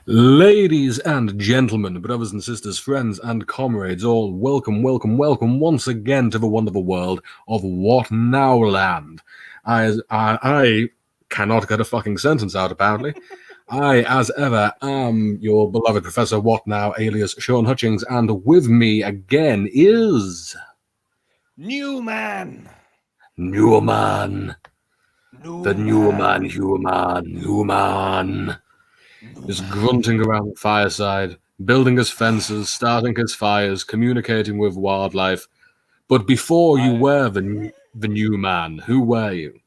Ladies and gentlemen, brothers and sisters, friends and comrades, all welcome once again to the wonderful world of WhatNowLand. I cannot get a fucking sentence out, apparently. I, as ever, am your beloved Professor What Now, alias Sean Hutchings, and with me again is... Newman! Newman. The Newman is grunting around the fireside, building his fences, starting his fires, communicating with wildlife. But before you were the new man, who were you?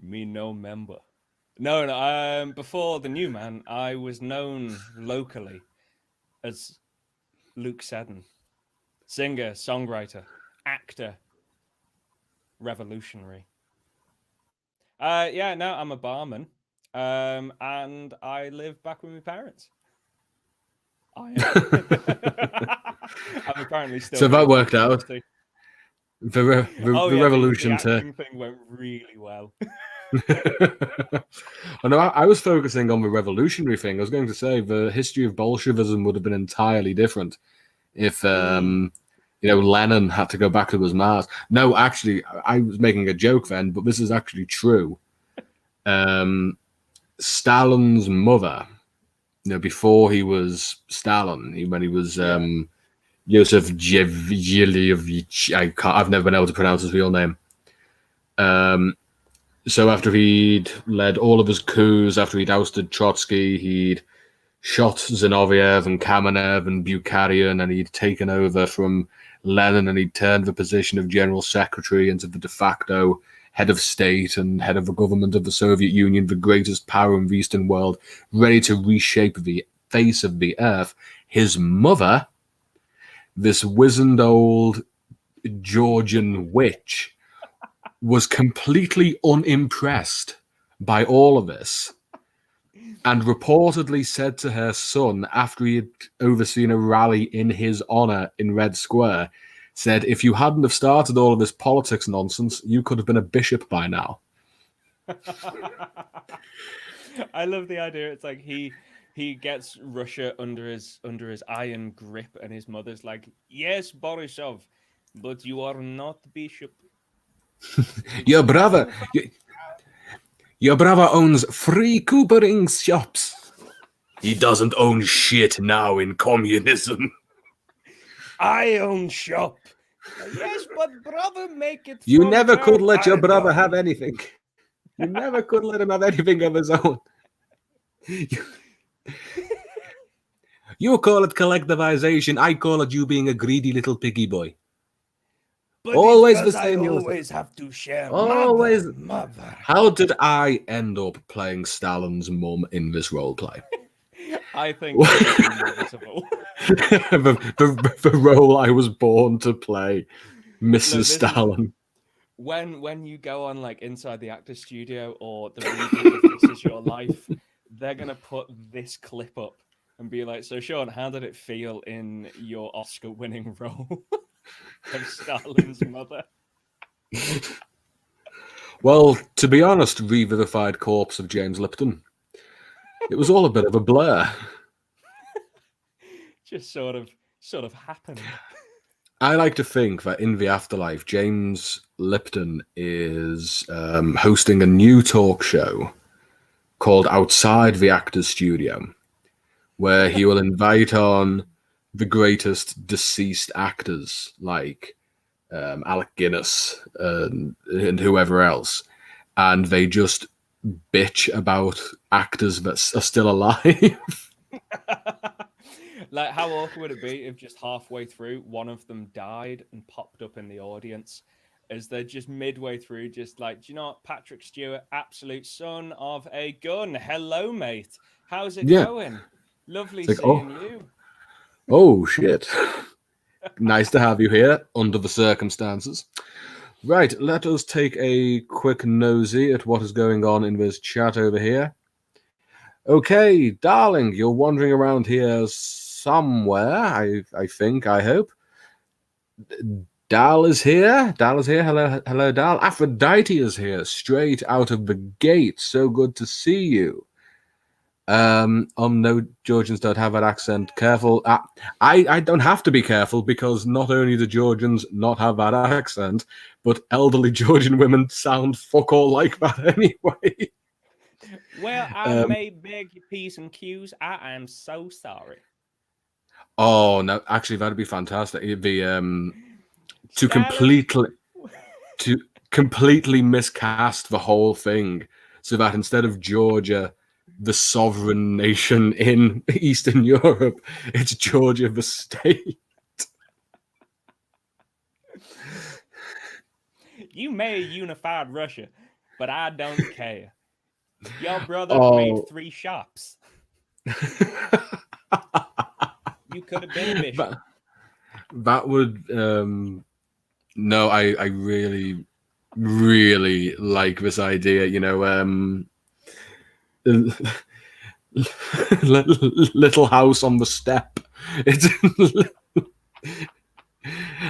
Me no member. No. Before the new man, I was known locally as Luke Seddon. Singer, songwriter, actor, revolutionary. I'm a barman. And I live back with my parents. I am. I'm apparently still. So that worked out. The revolution the acting thing went really well. I was focusing on the revolutionary thing. I was going to say the history of Bolshevism would have been entirely different if Lenin had to go back to his Mars. No, actually, I was making a joke then, but this is actually true. Stalin's mother, before he was Stalin, when he was Joseph Jevgelyevich, I've never been able to pronounce his real name. So after he'd led all of his coups, after he'd ousted Trotsky, he'd shot Zinoviev and Kamenev and Bukharin, and he'd taken over from Lenin, and he'd turned the position of general secretary into the de facto head of state and head of the government of the Soviet Union, the greatest power in the Eastern world, ready to reshape the face of the earth. His mother, this wizened old Georgian witch, was completely unimpressed by all of this, and reportedly said to her son, after he had overseen a rally in his honor in Red Square, said, if you hadn't have started all of this politics nonsense, you could have been a bishop by now. I love the idea. It's like he gets Russia under his iron grip, and his mother's like, yes, Borisov, but you are not bishop. Your brother owns 3 coopering shops. He doesn't own shit now in communism. I own shop. Yes, but brother, make it. You never could let your brother have anything. You never could let him have anything of his own. You call it collectivization. I call it you being a greedy little piggy boy. But always the same. I always have to share. Always. Mother. How did I end up playing Stalin's mum in this roleplay? I think it's inevitable. the role I was born to play, Mrs. Stalin. When you go on like Inside the Actors Studio or the reboot of This Is Your Life, they're gonna put this clip up and be like, so Sean, how did it feel in your Oscar-winning role of Stalin's mother? Well, to be honest, revivified corpse of James Lipton. It was all a bit of a blur. Just sort of happened. I like to think that in the afterlife, James Lipton is hosting a new talk show called Outside the Actors Studio, where he will invite on the greatest deceased actors like Alec Guinness and whoever else, and they just bitch about actors that are still alive. Like, how awkward would it be if just halfway through one of them died and popped up in the audience as they're just midway through, just like, do you know what, Patrick Stewart, absolute son of a gun. Hello, mate. How's it going? Lovely seeing you. Oh, shit. Nice to have you here under the circumstances. Right, let us take a quick nosy at what is going on in this chat over here. Okay, darling, you're wandering around here somewhere, I think, I hope. Dal is here. Hello, Dal. Aphrodite is here, straight out of the gate. So good to see you. No, Georgians don't have that accent. Careful. I don't have to be careful because not only do Georgians not have that accent, but elderly Georgian women sound fuck all like that anyway. Well, I may beg your P's and Q's. I am so sorry. Oh no, actually that'd be fantastic. It'd be to Stalin. completely miscast the whole thing so that instead of Georgia, the sovereign nation in Eastern Europe, it's Georgia the state. You may have unified Russia, but I don't care. Your brother made 3 shops. You could have been a bishop. That would no, I really like this idea, you know, little house on the steppe. It's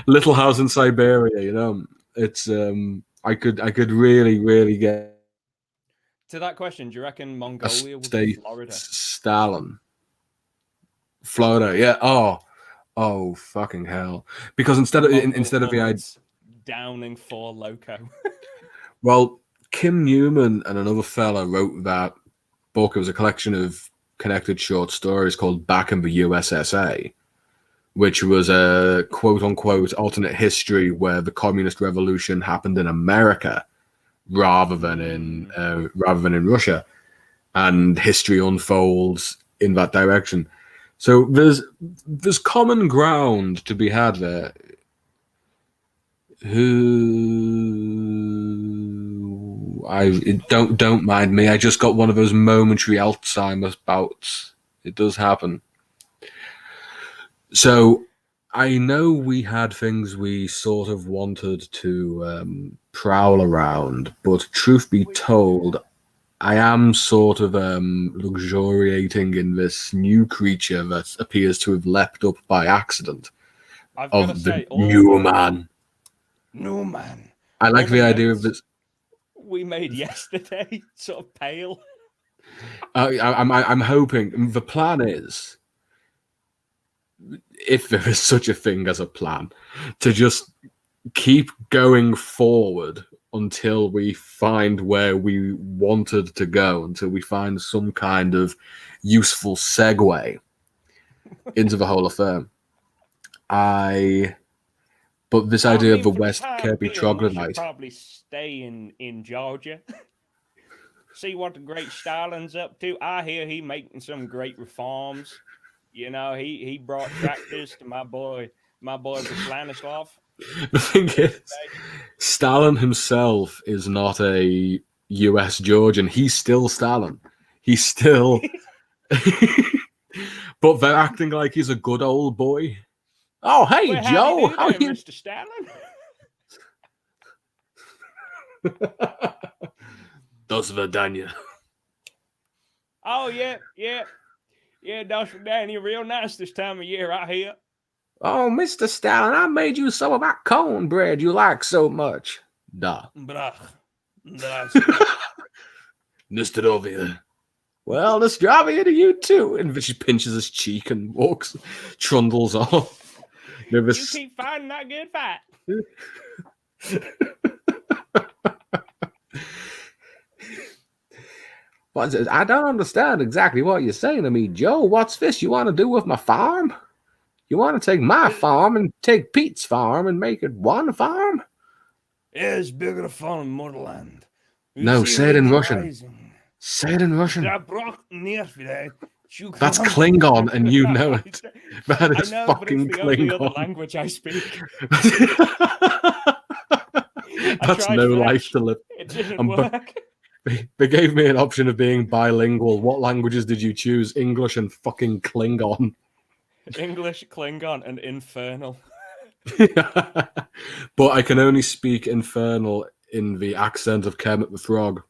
little house in Siberia, you know. It's I could really get to that question. Do you reckon Mongolia would be Florida? Stalin. Florida, yeah. Oh, fucking hell! Because instead of the idea Downing for Loco. Well, Kim Newman and another fella wrote that book. It was a collection of connected short stories called "Back in the USSA," which was a quote-unquote alternate history where the communist revolution happened in America rather than in Russia, and history unfolds in that direction. So there's common ground to be had there. Don't mind me. I just got one of those momentary Alzheimer's bouts. It does happen. So I know we had things we sort of wanted to prowl around, but truth be told, I am sort of luxuriating in this new creature that appears to have leapt up by accident. I've got to say, Newman. Newman. I like the idea of this. We made yesterday sort of pale. I'm hoping the plan is, if there is such a thing as a plan, to just keep going forward until we find where we wanted to go, until we find some kind of useful segue into the whole affair. But this idea of the West Kirby troglodyte. Probably stay in Georgia. See what the great Stalin's up to. I hear he making some great reforms. You know, he brought tractors to my boy Vladislav. The thing is, Stalin himself is not a US Georgian. He's still Stalin. He's still but they're acting like he's a good old boy. Oh, hey, well, Joe. How are you, Mr. Stalin? Dos Verdania. Oh, yeah. Dos Verdania, real nice this time of year, I hear. Oh, Mr. Stalin, I made you some of that cornbread you like so much. Da. Nostrovia. Well, Nostrovia to you too. And she pinches his cheek and walks, trundles off. You keep fighting that good fight. I don't understand exactly what you're saying to me, Joe. What's this you want to do with my farm? You want to take my farm and take Pete's farm and make it one farm? Yeah, it's bigger fun in Motherland. No, say it in Russian. Say it in Russian. That's Klingon, and you know it. That is fucking Klingon. But it's the only other language I speak. That's no life to live. It didn't work. They gave me an option of being bilingual. What languages did you choose? English and fucking Klingon. English, Klingon, and Infernal. But I can only speak Infernal in the accent of Kermit the Frog.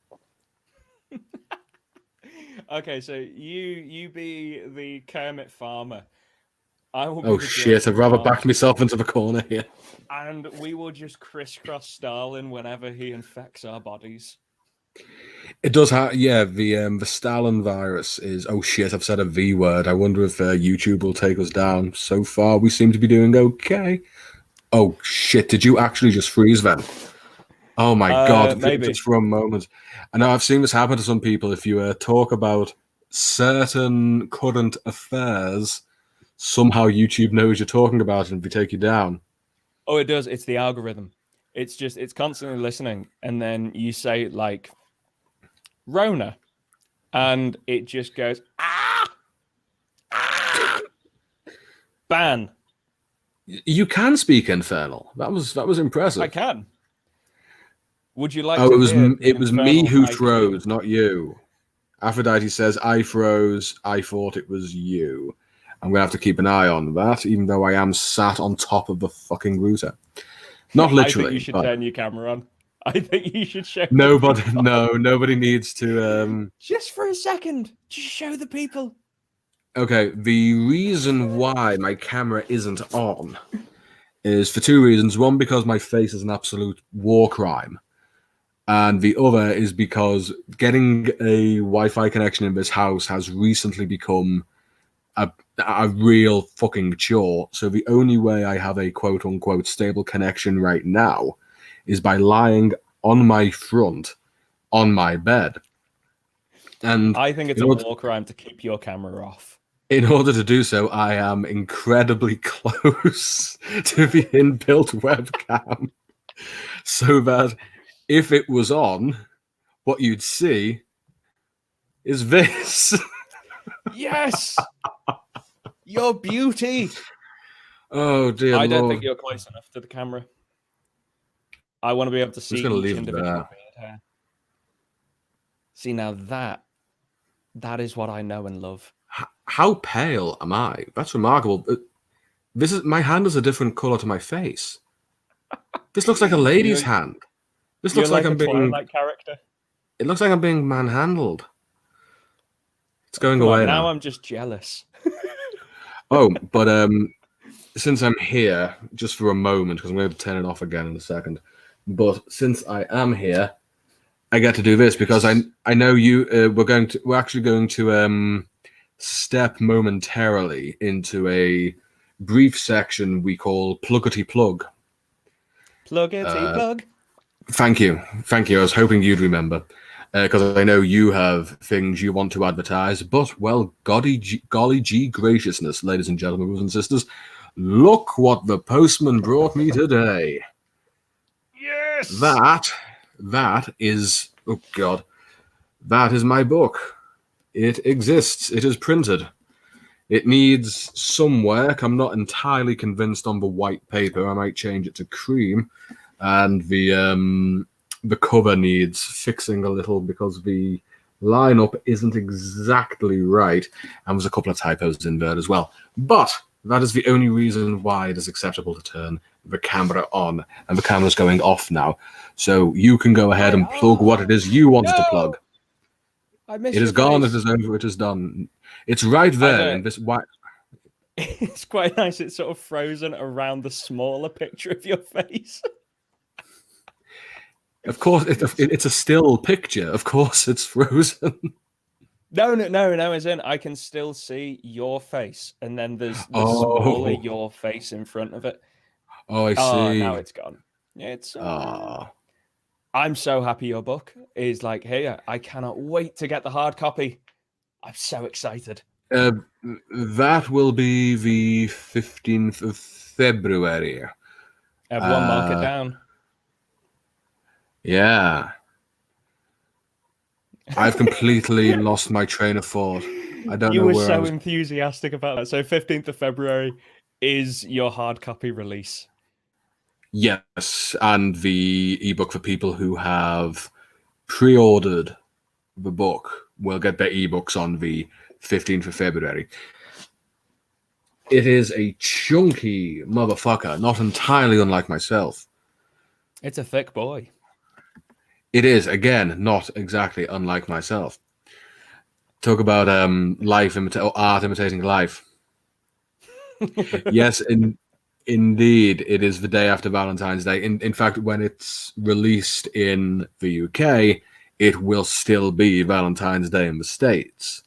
Okay, so you be the Kermit farmer. I will be oh shit! I'd rather back myself into the corner here. And we will just crisscross Stalin whenever he infects our bodies. It does have, yeah. The Stalin virus is. Oh shit! I've said a V word. I wonder if YouTube will take us down. So far, we seem to be doing okay. Oh shit! Did you actually just freeze then? Oh my god! Maybe. Just for a moment. I know I've seen this happen to some people. If you talk about certain current affairs, somehow YouTube knows you're talking about it and they take you down. Oh, it does. It's the algorithm. It's constantly listening, and then you say like Rona, and it just goes ah, ban. You can speak Infernal. That was impressive. I can. Would you like? Oh, to it was me who IQ? froze, not you. Aphrodite says I froze. I thought it was you. I'm gonna have to keep an eye on that, even though I am sat on top of the fucking router. Not literally. I think you should turn your camera on. I think you should show. Nobody, no, nobody needs to. Just for a second, just show the people. Okay, the reason why my camera isn't on is for two reasons. One, because my face is an absolute war crime. And the other is because getting a Wi-Fi connection in this house has recently become a real fucking chore. So the only way I have a quote-unquote stable connection right now is by lying on my front on my bed. And I think it's a war crime to keep your camera off. In order to do so, I am incredibly close to the inbuilt webcam, so that if it was on, what you'd see is this. Yes! Your beauty! Oh, dear I don't Lord. think you're close enough to the camera. I want to be able to see each individual beard hair. See, now that is what I know and love. How pale am I? That's remarkable. My hand is a different color to my face. This looks like a lady's hand. This looks like I'm being Twilight character. It looks like I'm being manhandled. It's going away now. Now I'm just jealous. Oh, but since I'm here, just for a moment, because I'm going to turn it off again in a second. But since I am here, I get to do this because I know you. We're actually going to step momentarily into a brief section we call Pluggity Plug. Pluggity plug. Thank you. I was hoping you'd remember, because I know you have things you want to advertise. But, well, golly gee graciousness, ladies and gentlemen, brothers and sisters, look what the postman brought me today. Yes! That is, oh God, that is my book. It exists. It is printed. It needs some work. I'm not entirely convinced on the white paper. I might change it to cream. And the cover needs fixing a little because the lineup isn't exactly right. And there's a couple of typos in there as well. But that is the only reason why it is acceptable to turn the camera on. And the camera's going off now. So you can go ahead and plug what it is you wanted to plug. It is gone. It is over. It is done. It's right there in this white. It's quite nice. It's sort of frozen around the smaller picture of your face. Of course, it's a still picture. Of course, it's frozen. No. As in, I can still see your face, and then there's the smaller your face in front of it. Oh, I see. Oh, now it's gone. It's. I'm so happy your book is like here. I cannot wait to get the hard copy. I'm so excited. That will be the 15th of February. Everyone mark it down. Yeah. I've completely lost my train of thought. I don't know where You were so enthusiastic about that. So 15th of February is your hard copy release. Yes, and the ebook for people who have pre-ordered the book will get their ebooks on the 15th of February. It is a chunky motherfucker, not entirely unlike myself. It's a thick boy. It is, again, not exactly unlike myself. Talk about art imitating life. Yes, indeed, it is the day after Valentine's Day. In fact, when it's released in the UK, it will still be Valentine's Day in the States.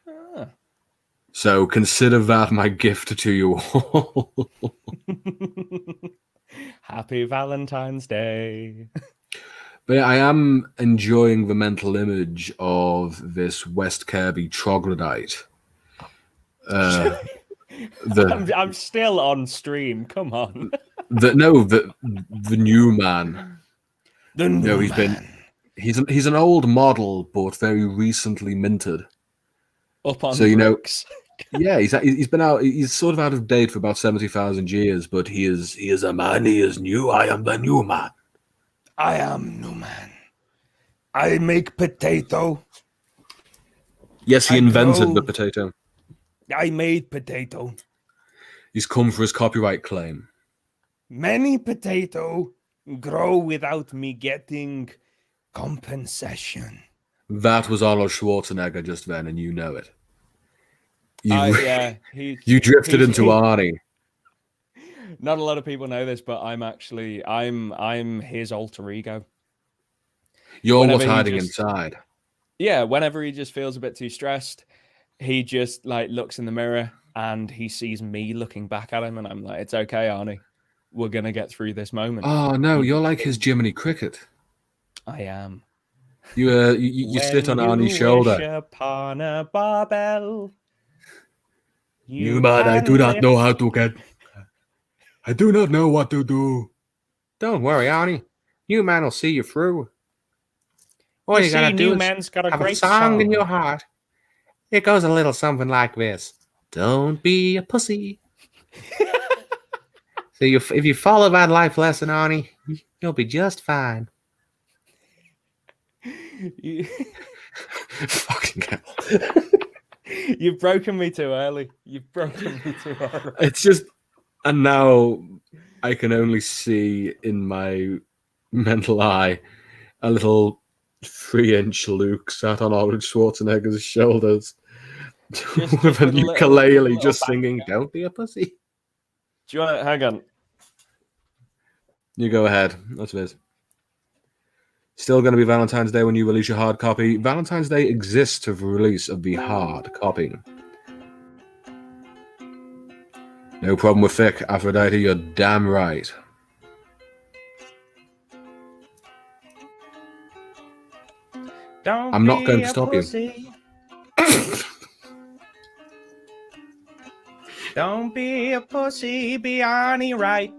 Ah. So consider that my gift to you all. Happy Valentine's Day. But yeah, I am enjoying the mental image of this West Kirby troglodyte. I'm still on stream. Come on. The new man. The new he's man. He's an old model, but very recently minted. Up on so bricks. Yeah, he's been out. He's sort of out of date for about 70,000 years, but he is a man. He is new. I am the new man. I am new man. I make potato. Yes, he invented the potato. I made potato. He's come for his copyright claim. Many potato grow without me getting compensation. That was Arnold Schwarzenegger just then, and you know it. You drifted into Arnie. Not a lot of people know this, but I'm his alter ego. You're what's hiding inside. Yeah, whenever he just feels a bit too stressed, he just like looks in the mirror and he sees me looking back at him, and I'm like, "It's okay, Arnie. We're gonna get through this moment." Oh no, you're like his Jiminy Cricket. I am. You sit on Arnie's shoulder. Wish upon a barbell. You man, I do not know how to get. I do not know what to do. Don't worry, Arnie. New man will see you through. All you gotta do is have a song in your heart. It goes a little something like this: "Don't be a pussy." So if you follow that life lesson, Arnie, you'll be just fine. Fucking hell. You've broken me too early. It's just, and now I can only see in my mental eye a little 3-inch Luke sat on Arnold Schwarzenegger's shoulders with a ukulele just singing, "Don't be a pussy." Do you want to hang on? You go ahead. That's it. Still going to be Valentine's Day when you release your hard copy. Valentine's Day exists to the release of the hard copy. No problem with thick, Aphrodite. You're damn right. I'm not going to stop you. Don't be a pussy, be Arnie right.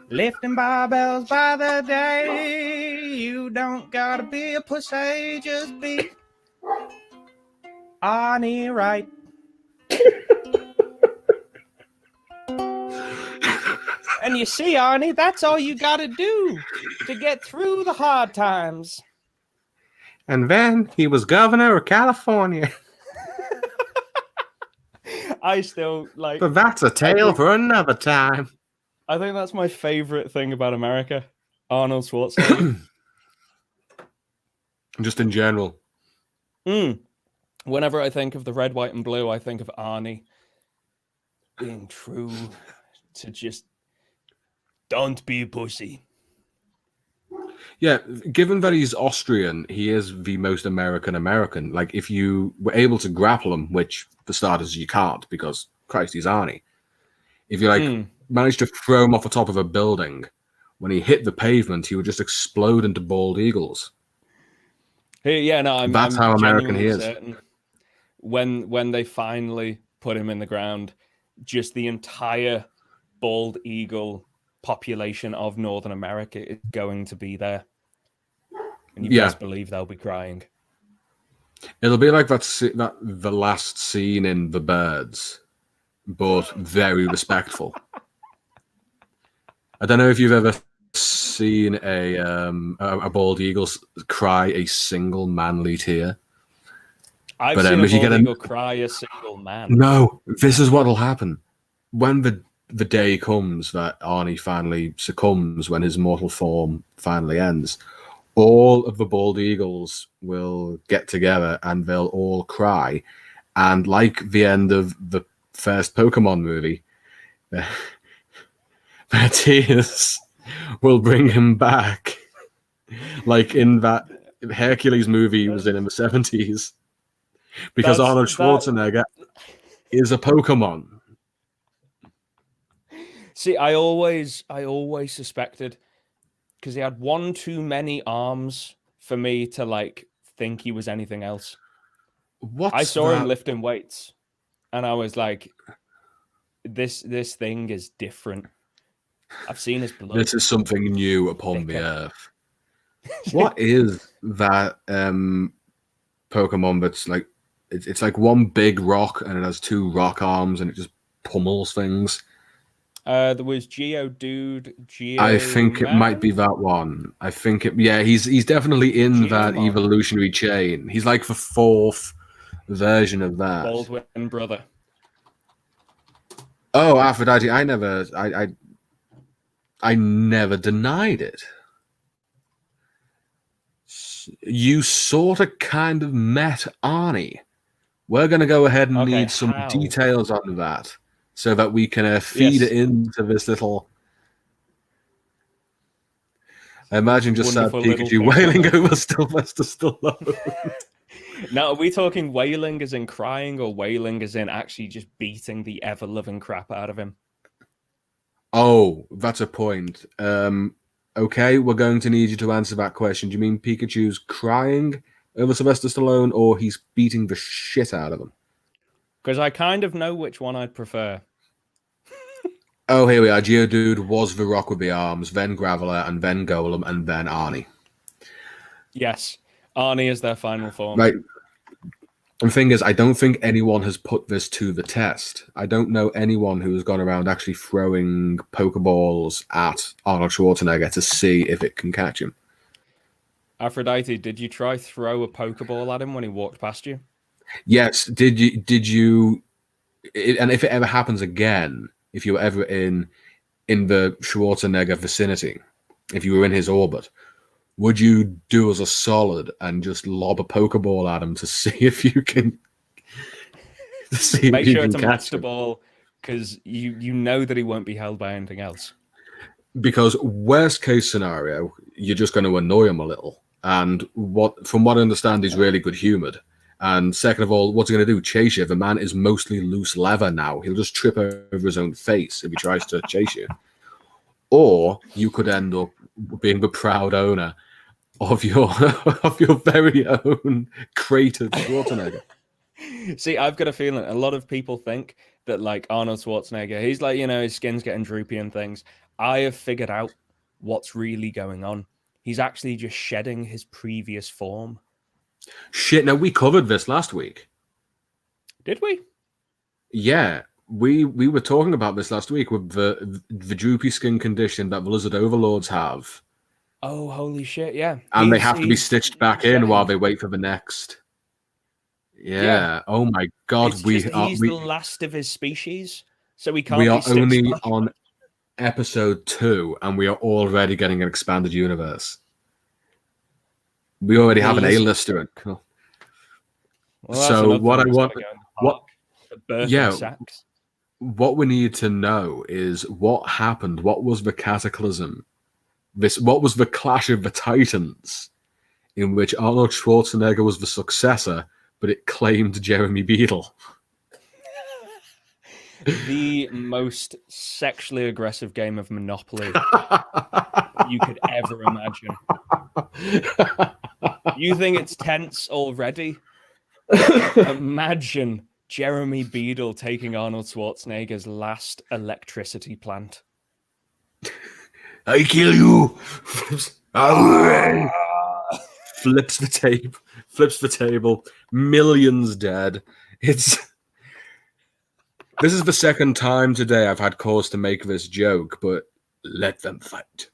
Lifting barbells by the day. You don't gotta be a pussy, just be Arnie right. And you see, Arnie, that's all you gotta do to get through the hard times. And then he was governor of California. I still like. But that's a tale for another time. I think that's my favorite thing about America. Arnold Schwarzenegger. Just in general. Whenever I think of the red, white, and blue, I think of Arnie being true to just don't be a pussy. Yeah, given that he's Austrian, he is the most American. Like, if you were able to grapple him, which for starters you can't because, Christ, he's Arnie. If you managed to throw him off the top of a building, when he hit the pavement, he would just explode into bald eagles. That's how American he is. When they finally put him in the ground, just the entire bald eagle population of Northern America is going to be there. And you best believe they'll be crying. It'll be like the last scene in The Birds, but very respectful. I don't know if you've ever seen a bald eagle cry a single manly tear. I've seen a bald eagle cry a single man. No, this is what'll happen. When the day comes that Arnie finally succumbs, when his mortal form finally ends, all of the bald eagles will get together and they'll all cry. And like the end of the first Pokemon movie, their tears will bring him back like in that Hercules movie he was in the 70s, because Arnold Schwarzenegger is a Pokemon. See, I always suspected, because he had one too many arms for me to like think he was anything else. I saw him lifting weights, and I was like, "This thing is different. I've seen his blood. This is something new upon the earth." What is that Pokemon that's like, it's like one big rock and it has two rock arms and it just pummels things? There was Geodude, I think it might be that one. I think he's definitely in that evolutionary chain. He's like the fourth version of that. Baldwin brother. Oh, Aphrodite! I never denied it. You sort of kind of met Arnie. We're going to go ahead and need some details on that so that we can feed it into this little... I imagine just sad Pikachu wailing over Sylvester Stallone. Now, are we talking wailing as in crying, or wailing as in actually just beating the ever-loving crap out of him? Oh, that's a point. Okay, we're going to need you to answer that question. Do you mean Pikachu's crying over Sylvester Stallone, or he's beating the shit out of him? Because I kind of know which one I'd prefer. Oh, here we are. Geodude was the rock with the arms, then Graveler, and then Golem, and then Arnie. Yes, Arnie is their final form. Right. The thing is, I don't think anyone has put this to the test. I don't know anyone who has gone around actually throwing Pokeballs at Arnold Schwarzenegger to see if it can catch him. Aphrodite, did you try throw a Pokeball at him when he walked past you? Yes. Did you? And if it ever happens again, if you were ever in the Schwarzenegger vicinity, if you were in his orbit, would you do us a solid and just lob a Pokeball at him to see if you can make sure it's a Master Ball, because you know that he won't be held by anything else. Because worst case scenario, you're just going to annoy him a little. And from what I understand, he's really good humored. And second of all, what's he going to do? Chase you? The man is mostly loose leather now. He'll just trip over his own face if he tries to chase you. Or you could end up being the proud owner of your very own crate of Schwarzenegger. See, I've got a feeling a lot of people think that, like, Arnold Schwarzenegger, he's like, his skin's getting droopy and things. I have figured out what's really going on. He's actually just shedding his previous form. Shit, now we covered this last week. Did we? Yeah, we were talking about this last week with the droopy skin condition that the lizard overlords have. Oh, holy shit, yeah. And they have to be stitched back in while they wait for the next. Yeah. Oh my God. He's the last of his species, so we can't. We are only on episode 2, and we are already getting an expanded universe. We already have an A-lister. Cool. Well, so what I want, what we need to know is what happened. What was the cataclysm? What was the clash of the titans in which Arnold Schwarzenegger was the successor, but it claimed Jeremy Beadle? The most sexually aggressive game of Monopoly you could ever imagine. You think it's tense already? Imagine Jeremy Beadle taking Arnold Schwarzenegger's last electricity plant. I kill you. Flips the table. Millions dead. This is the second time today I've had cause to make this joke, but let them fight.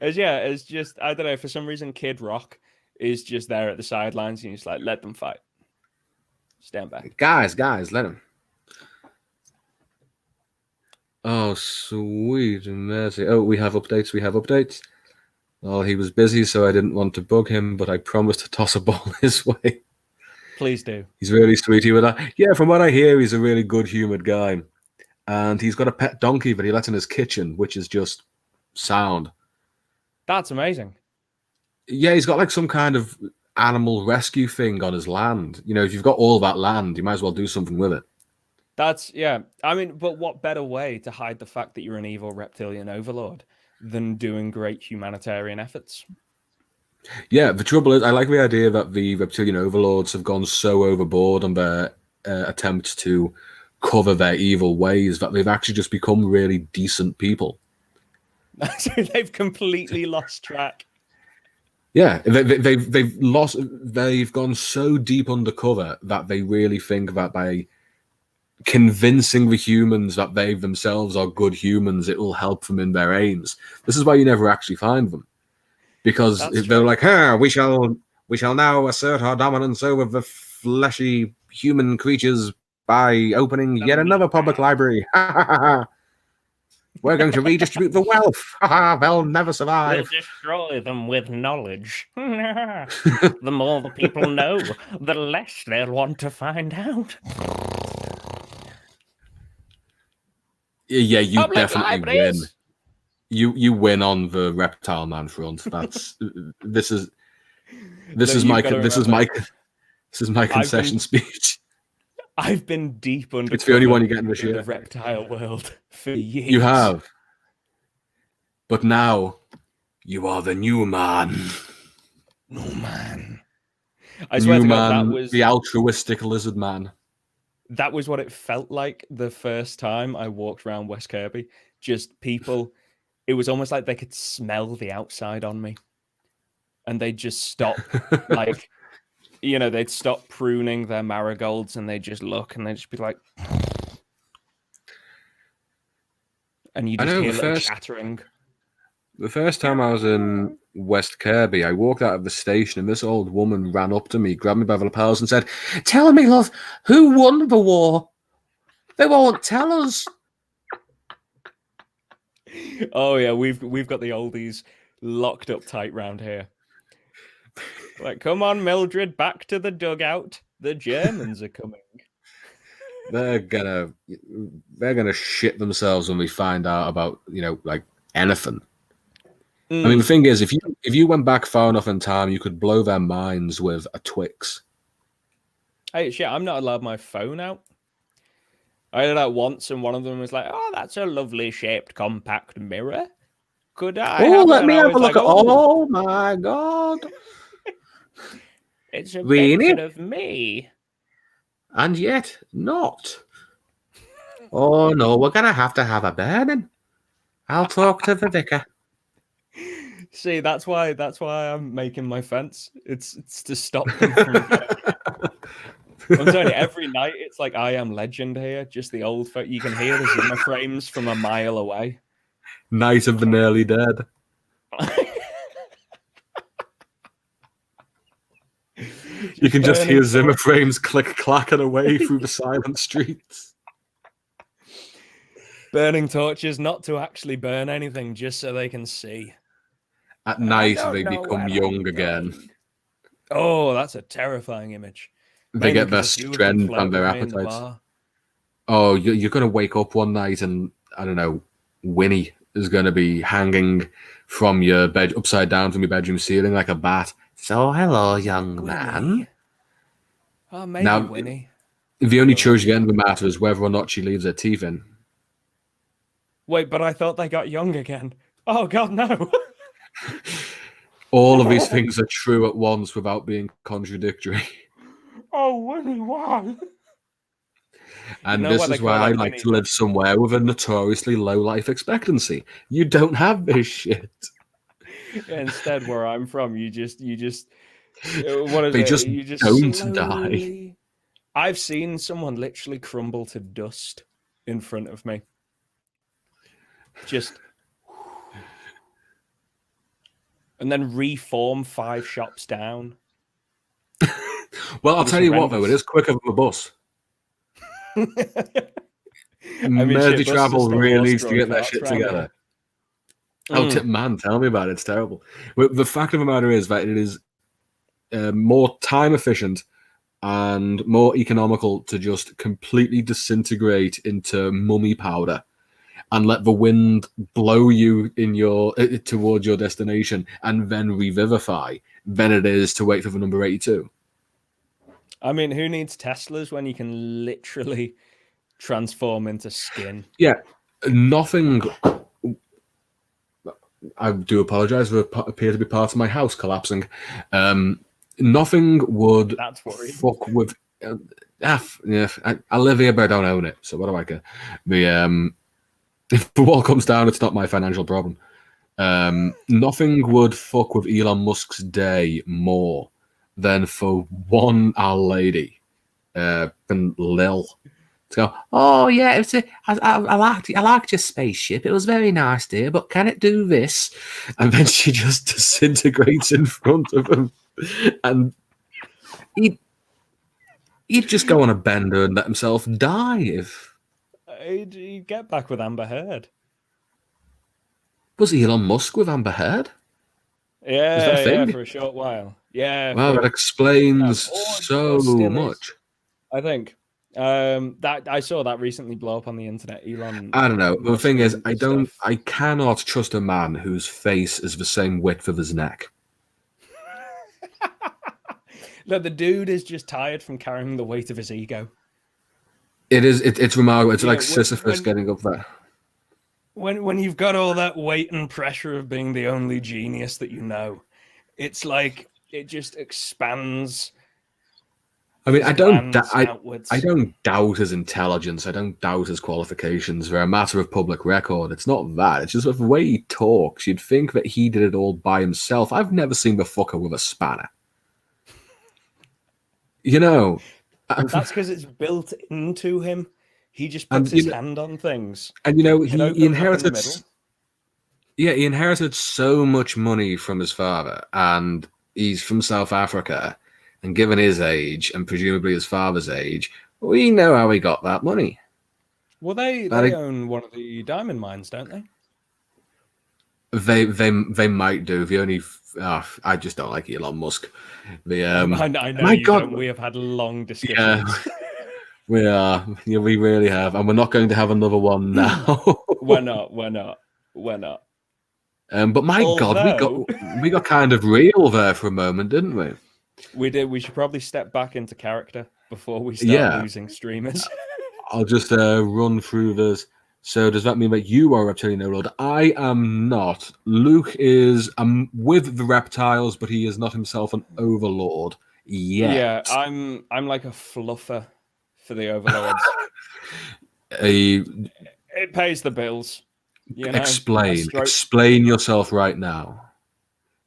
It's just, I don't know, for some reason Kid Rock is just there at the sidelines and he's like, let them fight. Stand back. Guys, let him. Oh, sweet mercy. Oh, we have updates. Well, he was busy, so I didn't want to bug him, but I promised to toss a ball his way. Please do. He's really sweetie with that. Yeah, from what I hear, he's a really good-humoured guy. And he's got a pet donkey that he lets in his kitchen, which is just sound. That's amazing. Yeah, he's got like some kind of animal rescue thing on his land. You know, if you've got all that land, you might as well do something with it. Yeah. I mean, but what better way to hide the fact that you're an evil reptilian overlord than doing great humanitarian efforts? Yeah, the trouble is, I like the idea that the reptilian overlords have gone so overboard on their attempts to cover their evil ways that they've actually just become really decent people. So they've completely lost track. Yeah, they've lost. They've gone so deep undercover that they really think that by convincing the humans that they themselves are good humans, it will help them in their aims. This is why you never actually find them, because That's they're true. like, we shall now assert our dominance over the fleshy human creatures by opening yet another public library. We're going to redistribute the wealth. They'll never We'll survive. destroy them with knowledge. The more the people know, the less they'll want to find out. Yeah, you Public definitely win. libraries! You win on the reptile man front. That's this is You've my gotta this is remember, my concession speech. I've been deep under. It's the only one you get in the the shit. reptile world for years. You have, but now you are the new man. No man. I swear to God, The altruistic lizard man. that was what it felt like the first time I walked around West Kirby. Just people, it was almost like they could smell the outside on me, and they'd just stop, like, you know, they'd stop pruning their marigolds, and they'd just look, and they'd just be like, and you just hear little chattering. The first time I was in West Kirby, I walked out of the station and this old woman ran up to me, grabbed me by the lapels and said, "Tell me, love, who won the war? They won't tell us." Oh yeah, we've got the oldies locked up tight round here. Like, come on, Mildred, back to the dugout. The Germans are coming. They're gonna shit themselves when we find out about, you know, like anything. I mean, the thing is, if you went back far enough in time, you could blow their minds with a Twix. Hey, shit, I'm not allowed my phone out. I did that once, and one of them was like, "Oh, that's a lovely shaped compact mirror. Could I?" Oh, let me have a look at. Oh my god! It's a picture of me. And yet not. Oh no, we're gonna have to have a burning. I'll talk to the vicar. See, that's why I'm making my fence. It's to stop them from. I'm telling you, every night it's like I Am Legend here. Just the old folk. You can hear the Zimmer frames from a mile away. Night of the Nearly Dead. You can just hear Zimmer frames click-clacking away through the silent streets. Burning torches, not to actually burn anything, just so they can see. At night, they become young again. Oh, that's a terrifying image. They get their strength and their appetites. Oh, you're going to wake up one night and, I don't know, Winnie is going to be hanging from your bed, upside down from your bedroom ceiling like a bat. So, hello, young man. Oh, maybe now, Winnie. The only choice you get in the matter is whether or not she leaves her teeth in. Wait, but I thought they got young again. Oh, God, no. All of these things are true at once without being contradictory. Oh, Winnie, why? And this is why I like to live somewhere with a notoriously low life expectancy. You don't have this shit. Instead, where I'm from, you just what is they it? just you just don't slowly... die. I've seen someone literally crumble to dust in front of me. Just and then reform 5 shops down. Well, I'll tell you what, though, it is quicker than the bus. Merdy Travel really needs to get their shit together. Oh, man, tell me about it. It's terrible. But the fact of the matter is that it is more time efficient and more economical to just completely disintegrate into mummy powder and let the wind blow you in your towards your destination and then revivify than it is to wait for the number 82. I mean, who needs Teslas when you can literally transform into skin? Yeah, nothing. I do apologize for appear to be part of my house collapsing. Nothing would fuck with. Yeah, I live here, but I don't own it. So what do I care? If the wall comes down, it's not my financial problem. Nothing would fuck with Elon Musk's day more than for one old lady, than Lil, to go, oh yeah, I liked your spaceship. It was very nice, dear, but can it do this? And then she just disintegrates in front of him, and he'd just go on a bender and let himself die. If He'd get back with Amber Heard. was Elon Musk with Amber Heard? Yeah, for a short while. Yeah. Well, that explains so much. I think. That I saw that recently blow up on the internet. Elon. I don't know. The thing is, I cannot trust a man whose face is the same width of his neck. No, the dude is just tired from carrying the weight of his ego. It's remarkable. It's like Sisyphus getting up there. When you've got all that weight and pressure of being the only genius that you know, it's like it just expands. I mean, I don't doubt his intelligence. I don't doubt his qualifications. They're a matter of public record. It's not that. It's just the way he talks. You'd think that he did it all by himself. I've never seen the fucker with a spanner. You know, that's because it's built into him. He just puts his hand on things. And you know, he inherited. Yeah, he inherited so much money from his father, and he's from South Africa. And given his age, and presumably his father's age, we know how he got that money. Well, they own one of the diamond mines, don't they? They might do. The only I just don't like Elon Musk. I know. My God, we have had long discussions. Yeah, we are. Yeah, we really have, and we're not going to have another one now. We're not. But my God, we got kind of real there for a moment, didn't we? We did. We should probably step back into character before we start losing streamers. I'll just run through this. So does that mean that you are a reptilian overlord? I am not. Luke is with the reptiles, but he is not himself an overlord yet. Yeah, I'm like a fluffer for the overlords. It pays the bills. You know? Explain yourself right now.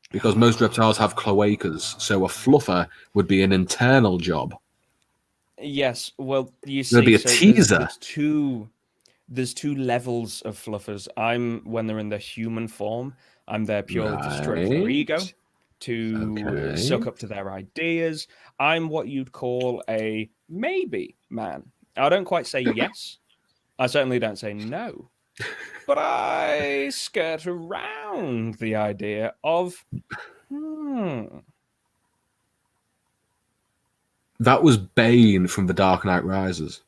Because most reptiles have cloacas, so a fluffer would be an internal job. Yes, well, you see, there'd be a teaser. There's two levels of fluffers. When they're in their human form, I'm there purely to stroke their ego, to suck up to their ideas. I'm what you'd call a maybe man. I don't quite say yes. I certainly don't say no. But I skirt around the idea of, That was Bane from The Dark Knight Rises.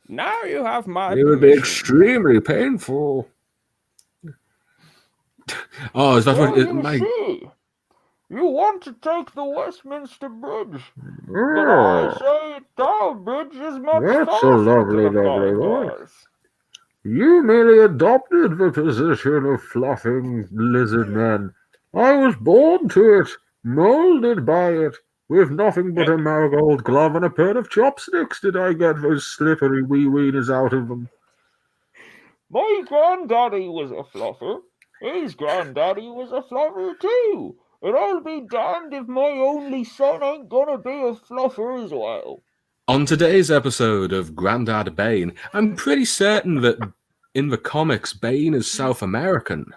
Now you have my It would be extremely painful. Oh, is that what You want to take the Westminster Bridge, but I say Tower Bridge is much That's a lovely voice. You merely adopted the position of fluffing lizard man. I was born to it, molded by it. With nothing but a marigold glove and a pair of chopsticks did I get those slippery wee weenies out of them. My granddaddy was a fluffer. His granddaddy was a fluffer too. And I'll be damned if my only son ain't gonna be a fluffer as well. On today's episode of Grandad Bane, I'm pretty certain that in the comics, Bane is South American.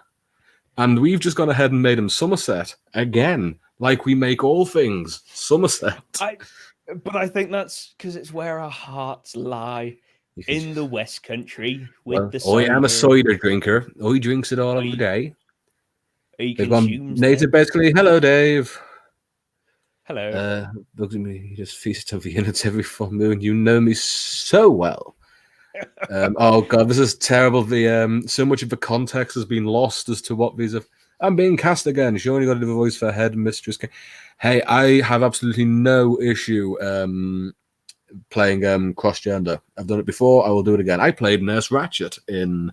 And we've just gone ahead and made him Somerset again, like we make all things Somerset. But I think that's because it's where our hearts lie, in the West Country with the sun. I am a cider drinker. He drinks it all every day. He consumes native basically. Hello, Dave. Hello. Looks at me. He just feasts over units every full moon. You know me so well. Oh god, this is terrible. The so much of the context has been lost as to what these are. I'm being cast again. She only got to do the voice for head mistress. Hey, I have absolutely no issue playing cross gender. I've done it before. I will do it again. I played Nurse Ratchet in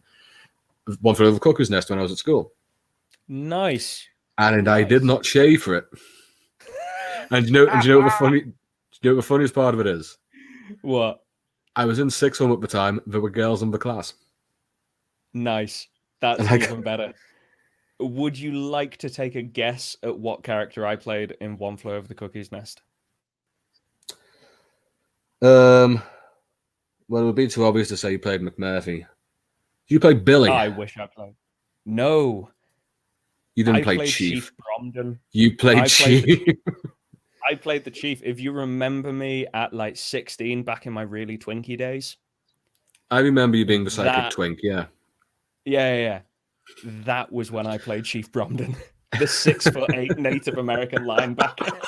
One Flew Over the Cuckoo's Nest when I was at school. Nice. And I did not shave for it. And do you know what the funniest part of it is? What? I was in sixth form at the time. There were girls in the class. Nice. That's even better. Would you like to take a guess at what character I played in One Flew Over the Cuckoo's Nest? Well, it would be too obvious to say you played McMurphy. You played Billy. I wish I played. No. You didn't play played Chief. Bromden. You played Chief. I played the Chief. If you remember me at like 16 back in my really twinky days. I remember you being the psychic twink, yeah. Yeah. That was when I played Chief Bromden, the 6'8" Native American linebacker.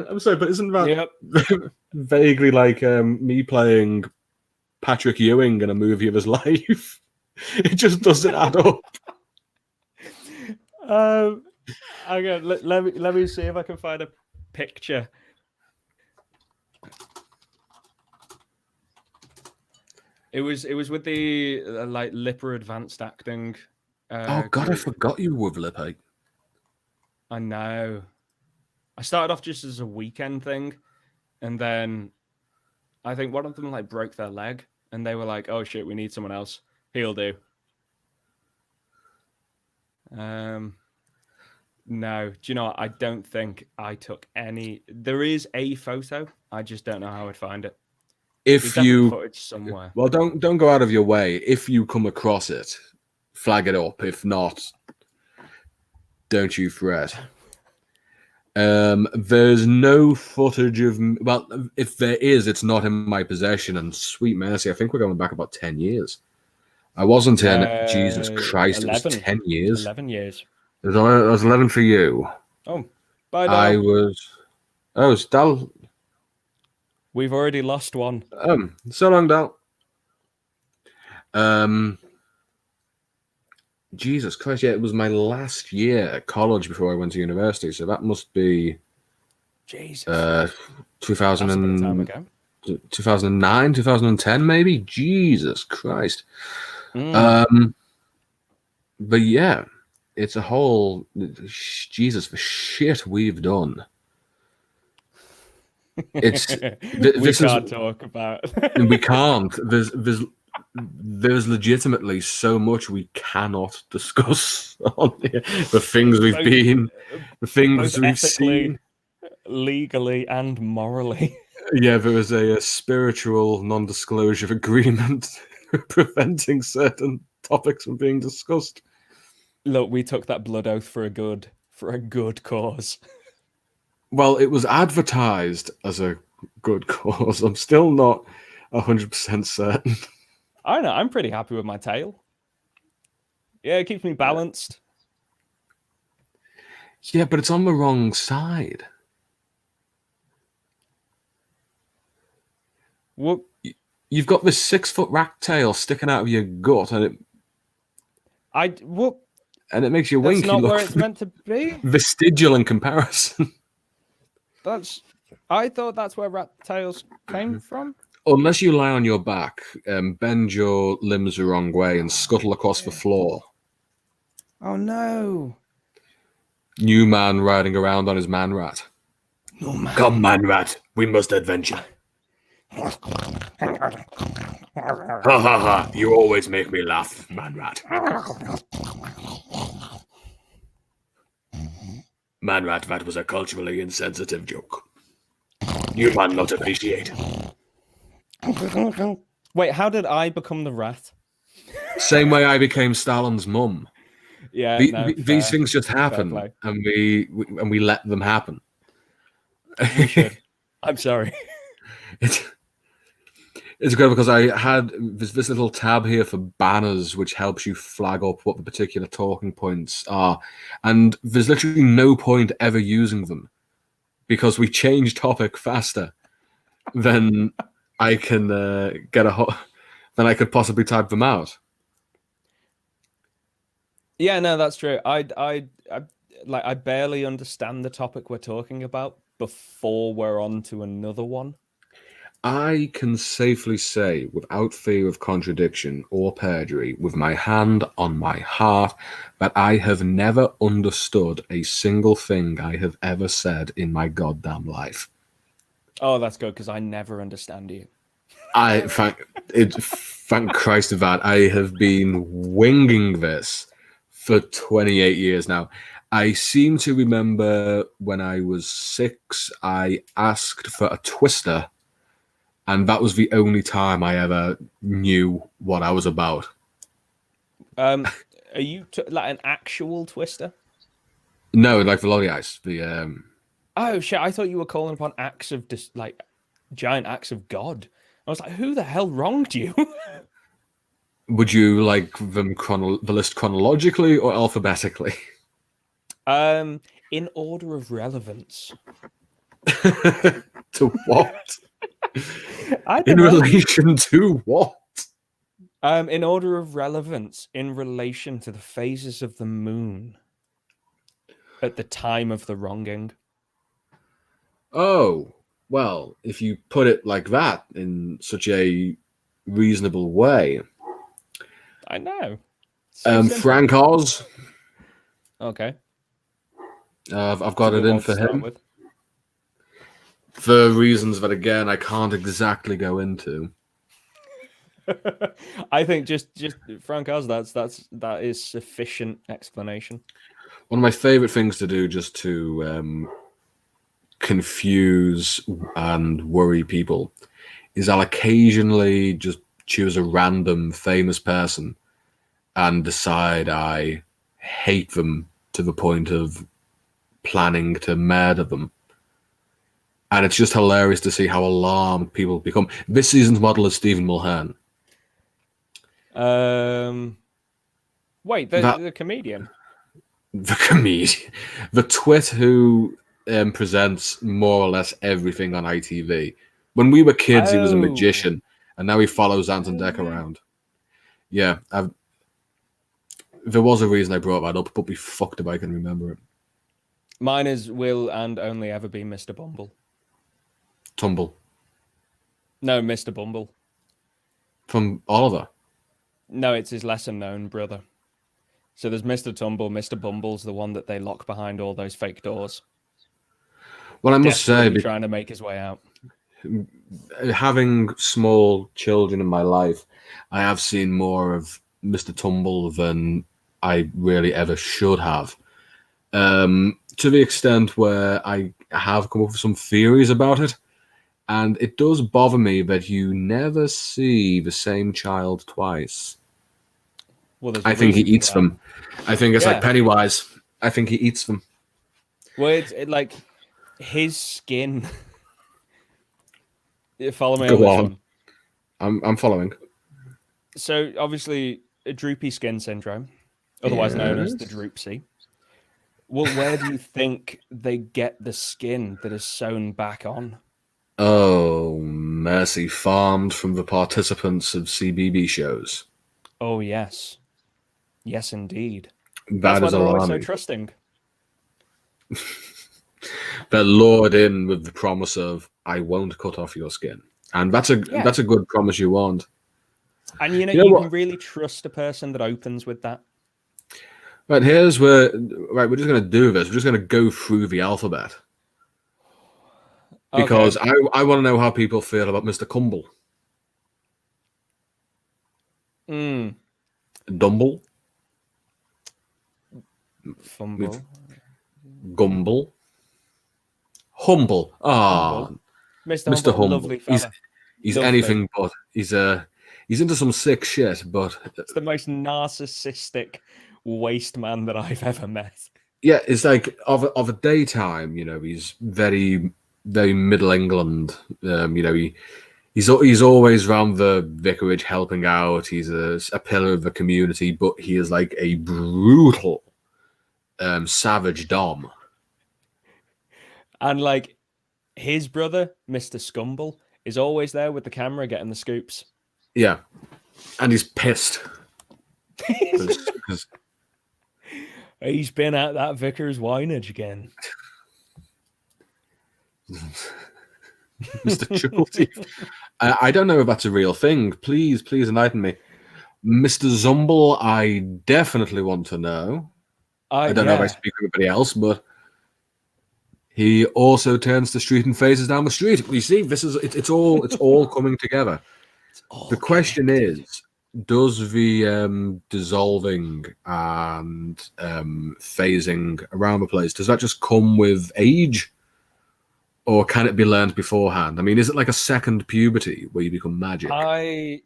I'm sorry, but isn't that vaguely like me playing Patrick Ewing in a movie of his life? It just doesn't add up. Okay, let me see if I can find a picture. It was with the like Lipper advanced acting. Oh god, I forgot you were Lipper. I know. I started off just as a weekend thing, and then I think one of them like broke their leg, and they were like, "Oh shit, we need someone else. He'll do." No, do you know what? I don't think I took any. There is a photo. I just don't know how I'd find it. If you footage somewhere. Well, don't go out of your way. If you come across it, flag it up. If not, don't you fret. There's no footage of. Well, if there is, it's not in my possession. And sweet mercy, I think we're going back about 10 years. I wasn't in. Jesus Christ, 11, it was 10 years. 11 years. It was 11 for you. Oh, bye, Dal. I was. Oh, Dal. We've already lost one. So long, Dal. Jesus Christ, yeah, it was my last year at college before I went to university, so that must be Jesus. 2009, 2010, maybe? Jesus Christ. But yeah, it's a whole Jesus the shit we've done. It's we can't talk about. We can't. There's legitimately so much we cannot discuss on here. The things we've been, the things we've seen, legally and morally. Yeah, there was a spiritual non-disclosure agreement preventing certain topics from being discussed. Look, we took that blood oath for a good cause. Well, it was advertised as a good cause. I'm still not 100% certain. I know. I'm pretty happy with my tail. Yeah, it keeps me balanced. Yeah, but it's on the wrong side. What? You've got this 6-foot rat tail sticking out of your gut, and it makes your winky look. That's not where it's meant to be. Vestigial in comparison. I thought that's where rat tails came from. Unless you lie on your back, bend your limbs the wrong way, and scuttle across the floor. Oh no! New man riding around on his man rat. No man. Come, man rat, we must adventure. Ha ha ha! You always make me laugh, man rat. Man rat, that was a culturally insensitive joke. You man not appreciate. Wait, how did I become the rat? Same way I became Stalin's mum. Yeah, these things just happen, and we let them happen. We should. I'm sorry. It's good because I had this little tab here for banners, which helps you flag up what the particular talking points are. And there's literally no point ever using them because we change topic faster than I can than I could possibly type them out. Yeah, no, that's true. I barely understand the topic we're talking about before we're on to another one. I can safely say, without fear of contradiction or perjury, with my hand on my heart, that I have never understood a single thing I have ever said in my goddamn life. Oh, that's good, because I never understand you. Thank Christ of that. I have been winging this for 28 years now. I seem to remember when I was 6, I asked for a twister, and that was the only time I ever knew what I was about. Are you like an actual twister? No, like the lolly ice. Oh shit! I thought you were calling upon acts of like giant acts of God. I was like, who the hell wronged you? Would you like them the list chronologically or alphabetically? In order of relevance. To what? I don't In know. relation to what? In order of relevance, in relation to the phases of the moon at the time of the wronging. Oh, well, if you put it like that in such a reasonable way. I know. So Frank Oz. Okay. I've got it in for him. With. For reasons that, again, I can't exactly go into. I think just Frank Oz, that is sufficient explanation. One of my favorite things to do, just to confuse and worry people, is I'll occasionally just choose a random famous person and decide I hate them to the point of planning to murder them. And it's just hilarious to see how alarmed people become. This season's model is Stephen Mulhern. Wait, the comedian? The comedian. The twit who presents more or less everything on ITV. When we were kids, he was a magician, and now he follows Anton Deck around. Yeah, there was a reason I brought that up, but be fucked if I can remember it. Mine is Will and Only Ever Be Mr. Bumble. Tumble. No, Mr. Bumble. From Oliver? No, it's his lesser known brother. So there's Mr. Tumble. Mr. Bumble's the one that they lock behind all those fake doors. Well, I must say, trying to make his way out. Having small children in my life, I have seen more of Mr. Tumble than I really ever should have. To the extent where I have come up with some theories about it. And it does bother me that you never see the same child twice. Well, I think he eats them. I think it's like Pennywise. I think he eats them. Well, it's like his skin. Follow me on this one. I'm following. So obviously, a droopy skin syndrome, otherwise known as the droopsy. Well, where do you think they get the skin that is sewn back on? Oh, mercy, farmed from the participants of CBB shows. Oh, yes. Yes, indeed. That is alarming. So trusting. They're lured in with the promise of, I won't cut off your skin. And that's a good promise you want. And you can really trust a person that opens with that. Right, here's where... Right, we're just going to do this. We're just going to go through the alphabet. Because I want to know how people feel about Mr. Kumble. Dumble. Fumble. Gumble. Humble. Ah, Mr. Humble. Lovely fella. He's anything but. He's into some sick shit, but it's the most narcissistic waste man that I've ever met. Yeah, it's like of a daytime, he's very, very Middle England. He's always around the vicarage helping out. He's a pillar of the community, but he is like a brutal, savage dom. And like his brother, Mr. Scumble, is always there with the camera getting the scoops. Yeah, and he's pissed because He's been at that vicar's wineage again. Mr. Chuckleteeth. I don't know if that's a real thing. Please enlighten me. Mr. Zumble, I definitely want to know. I don't know if I speak for everybody else, but he also turns the street and faces down the street. You see, it's all coming together. The question is, does the dissolving and phasing around the place, does that just come with age? Or can it be learned beforehand? I mean, is it like a second puberty where you become magic? I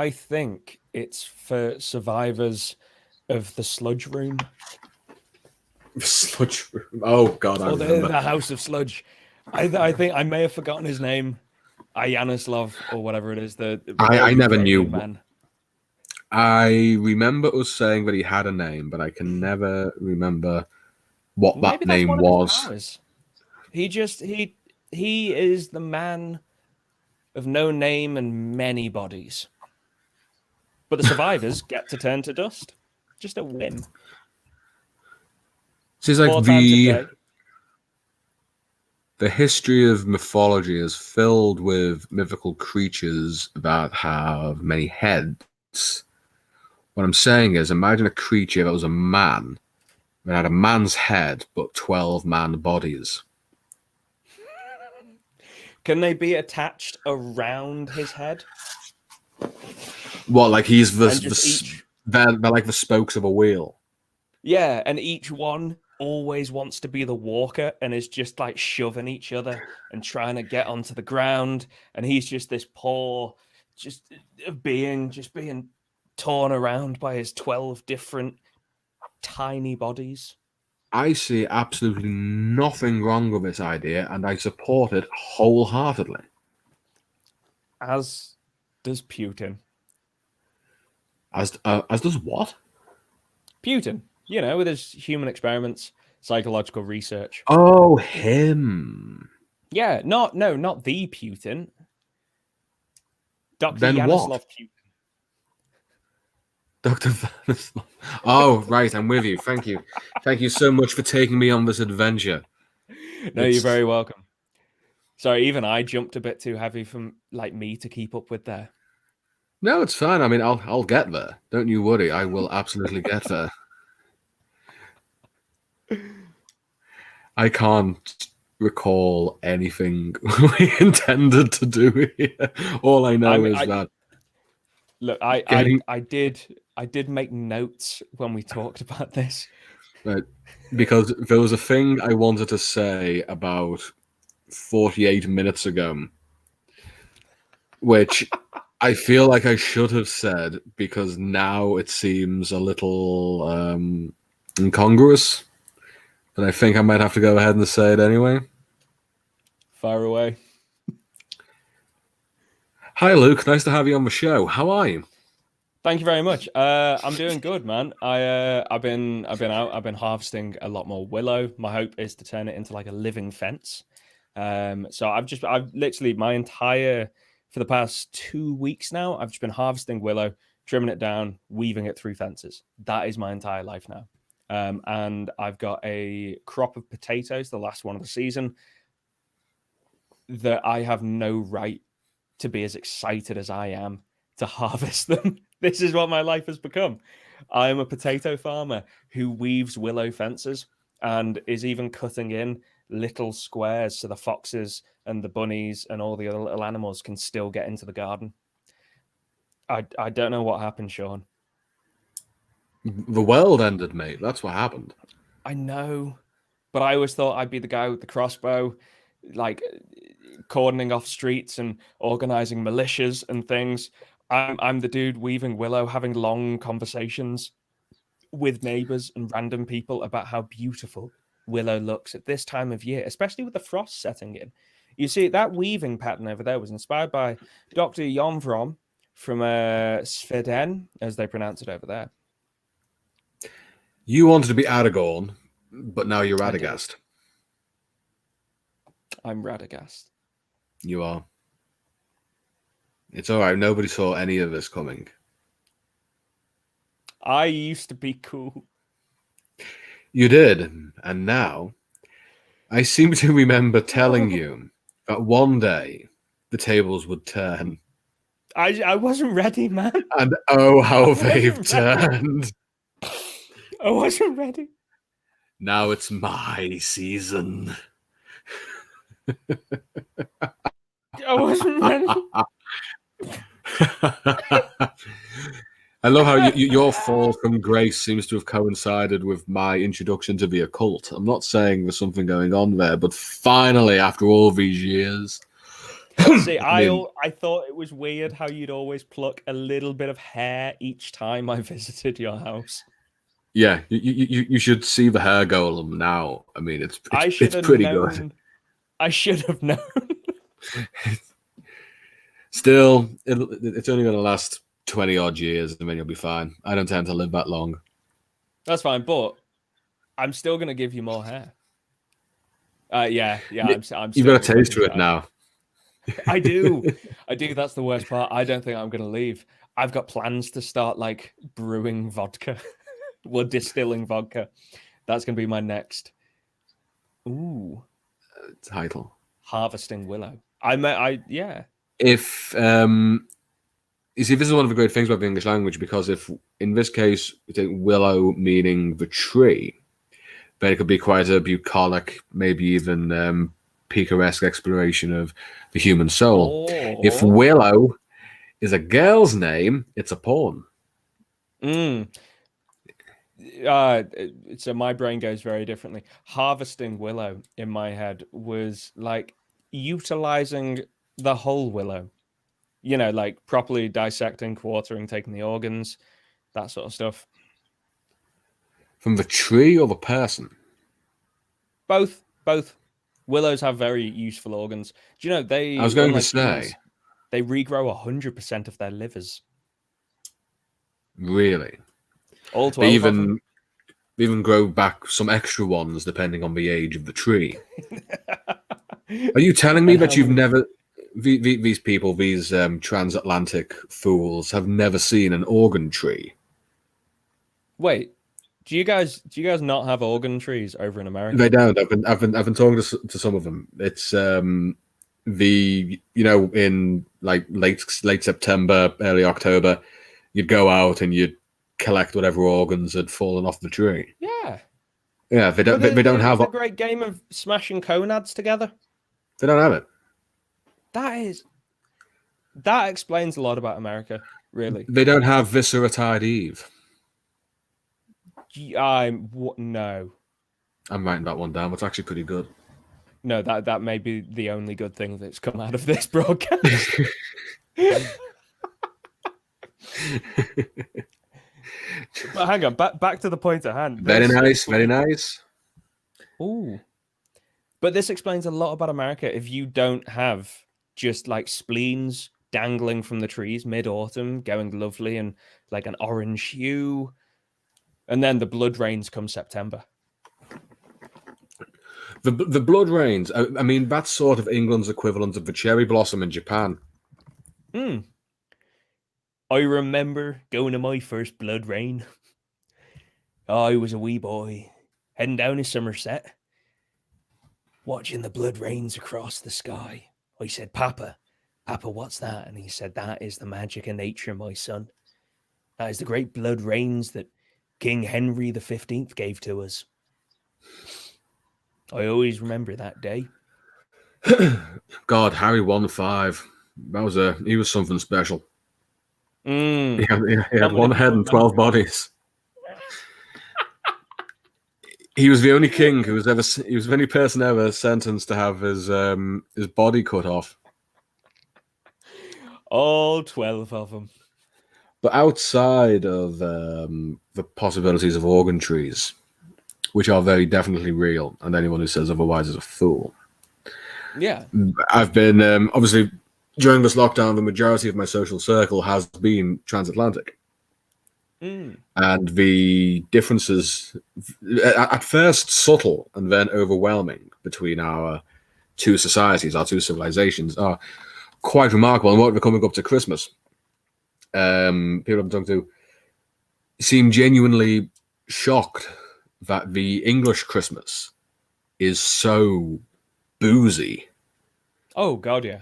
think it's for survivors of the Sludge Room. Sludge Room. Oh God, I remember. The House of Sludge. I think I may have forgotten his name. Yanislav or whatever it is. I never knew. Man. I remember us saying that he had a name, but I can never remember what that name was. He is the man of no name and many bodies. But the survivors get to turn to dust. Just a whim. So it's like the history of mythology is filled with mythical creatures that have many heads. What I'm saying is, imagine a creature that was a man, that had a man's head, but 12 man bodies. Can they be attached around his head? What, like he's they're like the spokes of a wheel. Yeah, and each one always wants to be the walker and is just like shoving each other and trying to get onto the ground. And he's just this poor, just being torn around by his 12 different tiny bodies. I see absolutely nothing wrong with this idea, and I support it wholeheartedly. As does Putin. As does what? Putin, with his human experiments, psychological research. Oh, him. Yeah, not the Putin. Dr. Then Yanislav what? Putin. Dr. Valentines. Oh, right, I'm with you. Thank you. Thank you so much for taking me on this adventure. No, you're very welcome. Sorry, even I jumped a bit too heavy for me to keep up with there. No, it's fine. I mean, I'll get there. Don't you worry. I will absolutely get there. I can't recall anything we intended to do here. All I know is that. Look, I did make notes when we talked about this. Right, because there was a thing I wanted to say about 48 minutes ago, which I feel like I should have said because now it seems a little incongruous. But I think I might have to go ahead and say it anyway. Fire away. Hi, Luke. Nice to have you on the show. How are you? Thank you very much. I'm doing good, man. I've been out. I've been harvesting a lot more willow. My hope is to turn it into like a living fence. So I've literally for the past 2 weeks now, I've just been harvesting willow, trimming it down, weaving it through fences. That is my entire life now. And I've got a crop of potatoes, the last one of the season, that I have no right to be as excited as I am to harvest them. This is what my life has become. I am a potato farmer who weaves willow fences and is even cutting in little squares so the foxes and the bunnies and all the other little animals can still get into the garden. I don't know what happened, Sean. The world ended, mate. That's what happened. I know, but I always thought I'd be the guy with the crossbow, like cordoning off streets and organizing militias and things. I'm the dude weaving willow, having long conversations with neighbors and random people about how beautiful willow looks at this time of year, especially with the frost setting in. You see, that weaving pattern over there was inspired by Dr. Yonvrom from Seddon, as they pronounce it over there. You wanted to be Aragorn, but now you're I did. Radagast. I'm Radagast. You are. It's all right. Nobody saw any of this coming. I used to be cool. You did, and now I seem to remember telling you that one day the tables would turn. I wasn't ready, man. And oh, how they've wasn't ready. turned. I wasn't ready. Now it's my season. I wasn't ready. I love how your fall from grace seems to have coincided with my introduction to the occult. I'm not saying there's something going on there, but finally, after all these years... See, I thought it was weird how you'd always pluck a little bit of hair each time I visited your house. Yeah, you should see the hair golem now. I mean, it's pretty good. I should have known. Still, it's only going to last 20 odd years, and then you'll be fine. I don't tend to live that long. That's fine, but I'm still going to give you more hair. Yeah. I'm You've got a taste for it now. I do. That's the worst part. I don't think I'm going to leave. I've got plans to start like brewing vodka. We're distilling vodka. That's going to be my next. Ooh. Title. Harvesting Willow. Yeah. If you see, this is one of the great things about the English language, because if in this case we take willow meaning the tree, then it could be quite a bucolic, maybe even picaresque exploration of the human soul. Oh. If Willow is a girl's name, it's a porn. So my brain goes very differently. Harvesting willow in my head was like utilizing the whole willow, like properly dissecting, quartering, taking the organs, that sort of stuff. From the tree or the person? Both. Willows have very useful organs. Do you know they? I was going to say humans, they regrow 100% of their livers. Really? All 12 of them. They even grow back some extra ones depending on the age of the tree. Are you telling me that you've never... These people, these transatlantic fools, have never seen an organ tree? Wait, do you guys not have organ trees over in America? They don't. I've been talking to some of them. It's in like late September, early October, you'd go out and you'd collect whatever organs had fallen off the tree. Yeah. They don't have a great game of smashing conads together. They don't have it. That explains a lot about America, really. They don't have Visceratide Eve. No. I'm writing that one down. It's actually pretty good. No, that may be the only good thing that's come out of this broadcast. But hang on, back to the point at hand. Very nice. Ooh. But this explains a lot about America. If you don't have just like spleens dangling from the trees mid-autumn, going lovely and like an orange hue, and then the blood rains come September. The blood rains. I mean, that's sort of England's equivalent of the cherry blossom in Japan. I remember going to my first blood rain. I was a wee boy, heading down to Somerset, watching the blood rains across the sky. I said, Papa, what's that? And he said, that is the magic of nature, my son. That is the great blood rains that King Henry the 15th gave to us. I always remember that day. God, Harry won 5. He was something special. He had one head and 12 bodies. He was the only king he was the only person ever sentenced to have his body cut off. All 12 of them. But outside of the possibilities of organ trees, which are very definitely real, and anyone who says otherwise is a fool, Yeah. I've been obviously during this lockdown, the majority of my social circle has been transatlantic, and the differences, at first subtle and then overwhelming, between our two societies, our two civilizations, are quite remarkable. And what we're coming up to Christmas, people I'm talking to seem genuinely shocked that the English Christmas is so boozy. Oh God, yeah.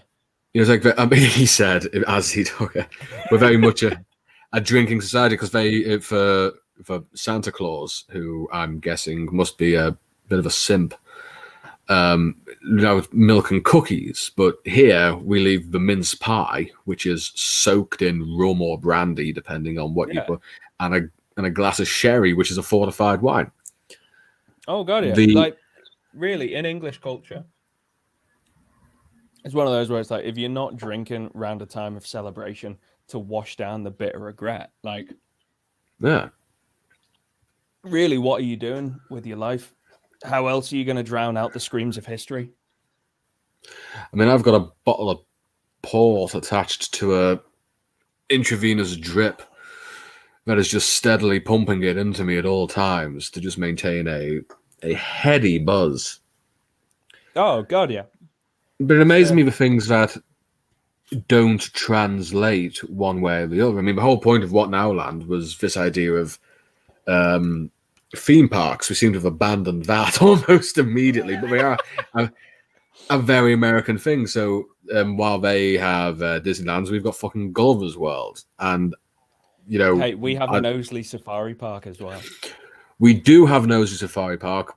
It was like, I mean, he said, as he took it, we're very much a drinking society, because they, for Santa Claus, who I'm guessing must be a bit of a simp, milk and cookies. But here we leave the mince pie, which is soaked in rum or brandy, depending on what you put, and a glass of sherry, which is a fortified wine. Oh God, yeah. Like, really, in English culture, it's one of those where it's like, if you're not drinking around a time of celebration to wash down the bitter regret, like, yeah, really, what are you doing with your life? How else are you going to drown out the screams of history? I mean, I've got a bottle of port attached to a intravenous drip that is just steadily pumping it into me at all times to just maintain a heady buzz. Oh God, yeah. But it amazes me the things that don't translate one way or the other. I mean, the whole point of WhatNowLand was this idea of theme parks. We seem to have abandoned that almost immediately, but they are a very American thing. So while they have Disneylands, we've got fucking Gulliver's World, and hey, we have a Knowsley Safari Park as well. We do have Knowsley Safari Park,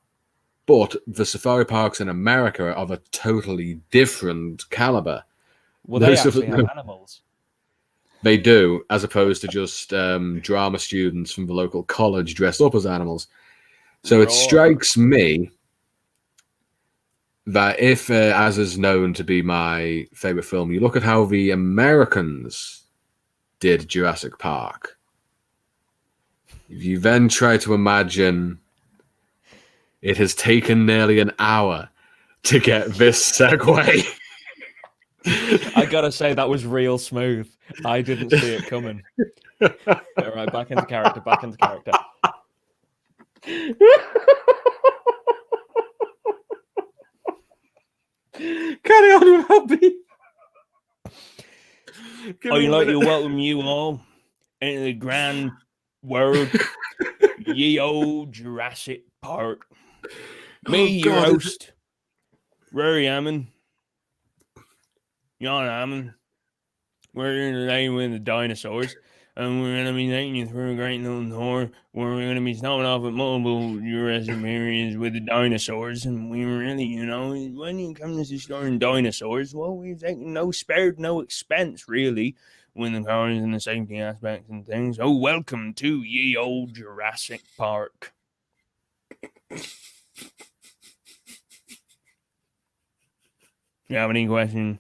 but the safari parks in America are of a totally different caliber. Well, they actually have animals. They do, as opposed to just drama students from the local college dressed up as animals. So it strikes me that if, as is known to be my favorite film, you look at how the Americans did Jurassic Park, if you then try to imagine it has taken nearly an hour to get this segue. I gotta say, that was real smooth. I didn't see it coming. All right, back into character. Carry on without me. I'd like to welcome you all into the grand world, ye old Jurassic Park. Me, your host, Rory Hammond, John Hammond. We're here today with the dinosaurs, and we're going to be taking you through a great little tour where we're going to be stopping off at multiple Jurassic areas with the dinosaurs. And we really, when you come to storing dinosaurs, well, we've taken spared no expense, really, with the cars and the safety aspects and things. Oh, welcome to ye old Jurassic Park. You have any questions?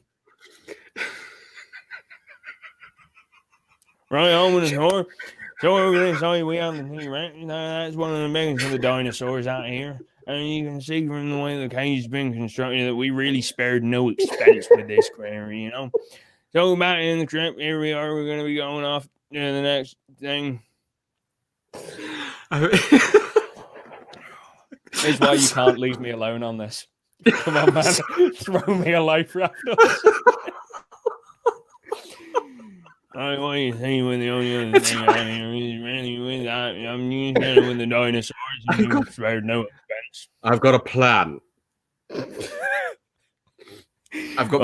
Right on with the tour. So over there, sorry, we have the thing, right? That's one of the biggest of the dinosaurs out here. And you can see from the way the cage's been constructed that we really spared no expense with this quarry, So back in the trip, here we are. We're going to be going off to the next thing. Here's why you can't leave me alone on this. Come on, man. Throw me a life raft. I want you to see with the only other thing out here is really with that. I'm using it with the dinosaurs. You spared no expense. I've got a plan. I've got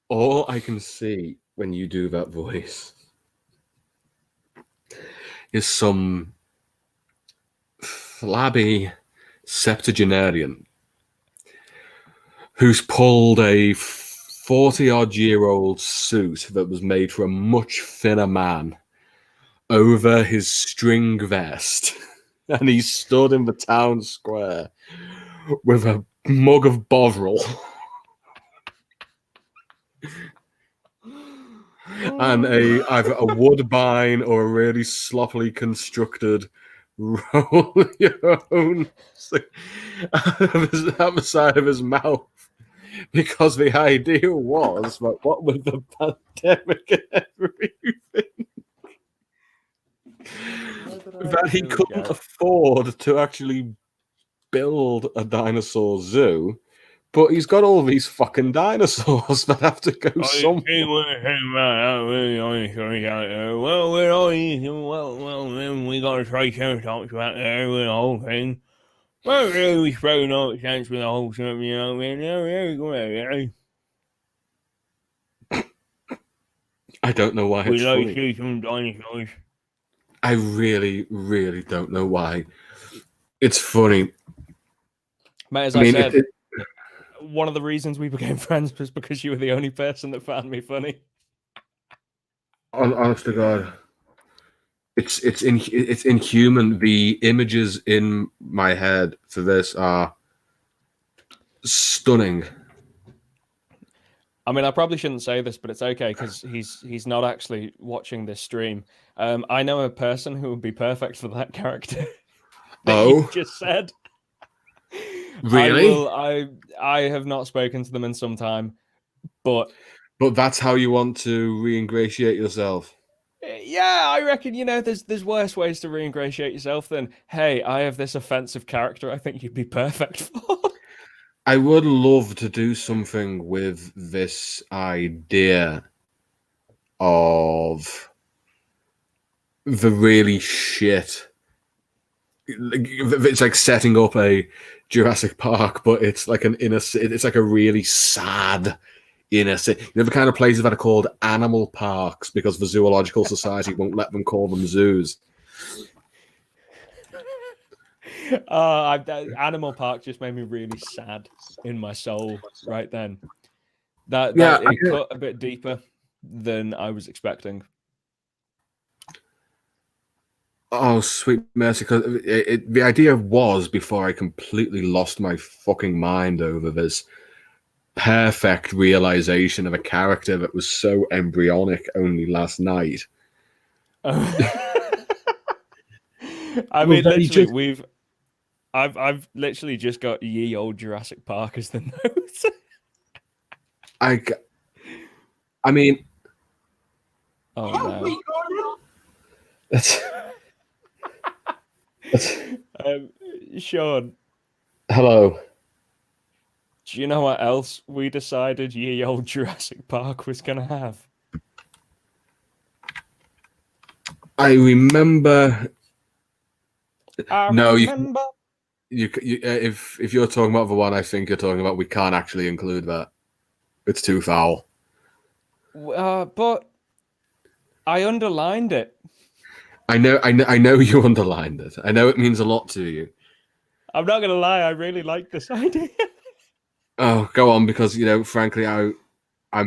all I can see when you do that voice is some flabby septuagenarian who's pulled a 40-odd-year-old suit that was made for a much thinner man over his string vest, and he stood in the town square with a mug of Bovril and either a woodbine or a really sloppily constructed roll your own out of the side of his mouth. Because the idea was that what with the pandemic and everything, that he couldn't afford to actually build a dinosaur zoo, but he's got all these fucking dinosaurs that have to go somewhere. We got a Triceratops out there with the whole thing. Well, really, we spread no chance with the whole thing, you know. I don't know why We it's like funny. to see some dinosaurs. I really, really don't know why. It's funny. Mate, as I said, one of the reasons we became friends was because you were the only person that found me funny. Honest to God, it's inhuman. The images in my head for this are stunning. I mean, I probably shouldn't say this, but it's okay because he's not actually watching this stream. I know a person who would be perfect for that character. That you just said. Really? I have not spoken to them in some time, but that's how you want to re-ingratiate yourself. Yeah, I reckon, there's worse ways to re-ingratiate yourself than, hey, I have this offensive character I think you'd be perfect for. I would love to do something with this idea of the really shit. It's like setting up a Jurassic Park, but it's like it's like a really sad inner city. You know, the kind of places that are called animal parks because the Zoological Society won't let them call them zoos. Animal Park just made me really sad in my soul right then. It cut a bit deeper than I was expecting. Oh, sweet mercy. Because the idea was, before I completely lost my fucking mind over this perfect realization of a character that was so embryonic only last night. I mean, literally, I've literally just got ye old Jurassic Park as the notes. I mean, oh no. Sean. Hello. Do you know what else we decided ye old Jurassic Park was going to have? I remember. Remember. If you're talking about the one I think you're talking about, we can't actually include that. It's too foul. But I underlined it. I know you underlined it. I know it means a lot to you. I'm not gonna lie, I really like this idea. Oh, go on, because frankly, I'm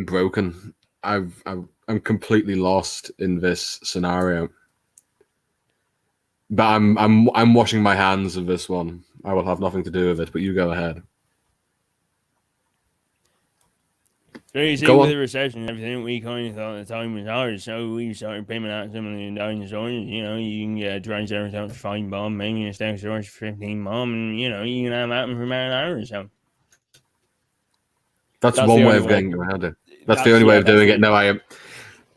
broken. I'm completely lost in this scenario. But I'm washing my hands of this one. I will have nothing to do with it. But you go ahead. So you see, with the recession and everything, we kind of thought the time was ours, so we started paying out some of the dinosaurs. You can get a Triceratops for $5 bomb, maybe a Stegosaurus for $15 bomb, and you can have that for about an hour or so. That's one way of getting around it. That's the only way of doing it. No, I am.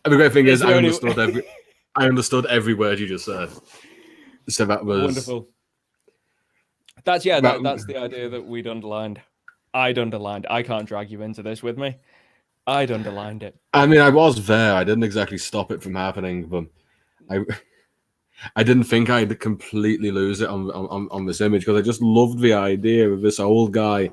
The great thing is, I understood every word you just said. So that was wonderful. That's the idea that we'd underlined. I'd underlined. I can't drag you into this with me. I'd underlined it. I mean, I was there. I didn't exactly stop it from happening, but I didn't think I'd completely lose it on this image because I just loved the idea of this old guy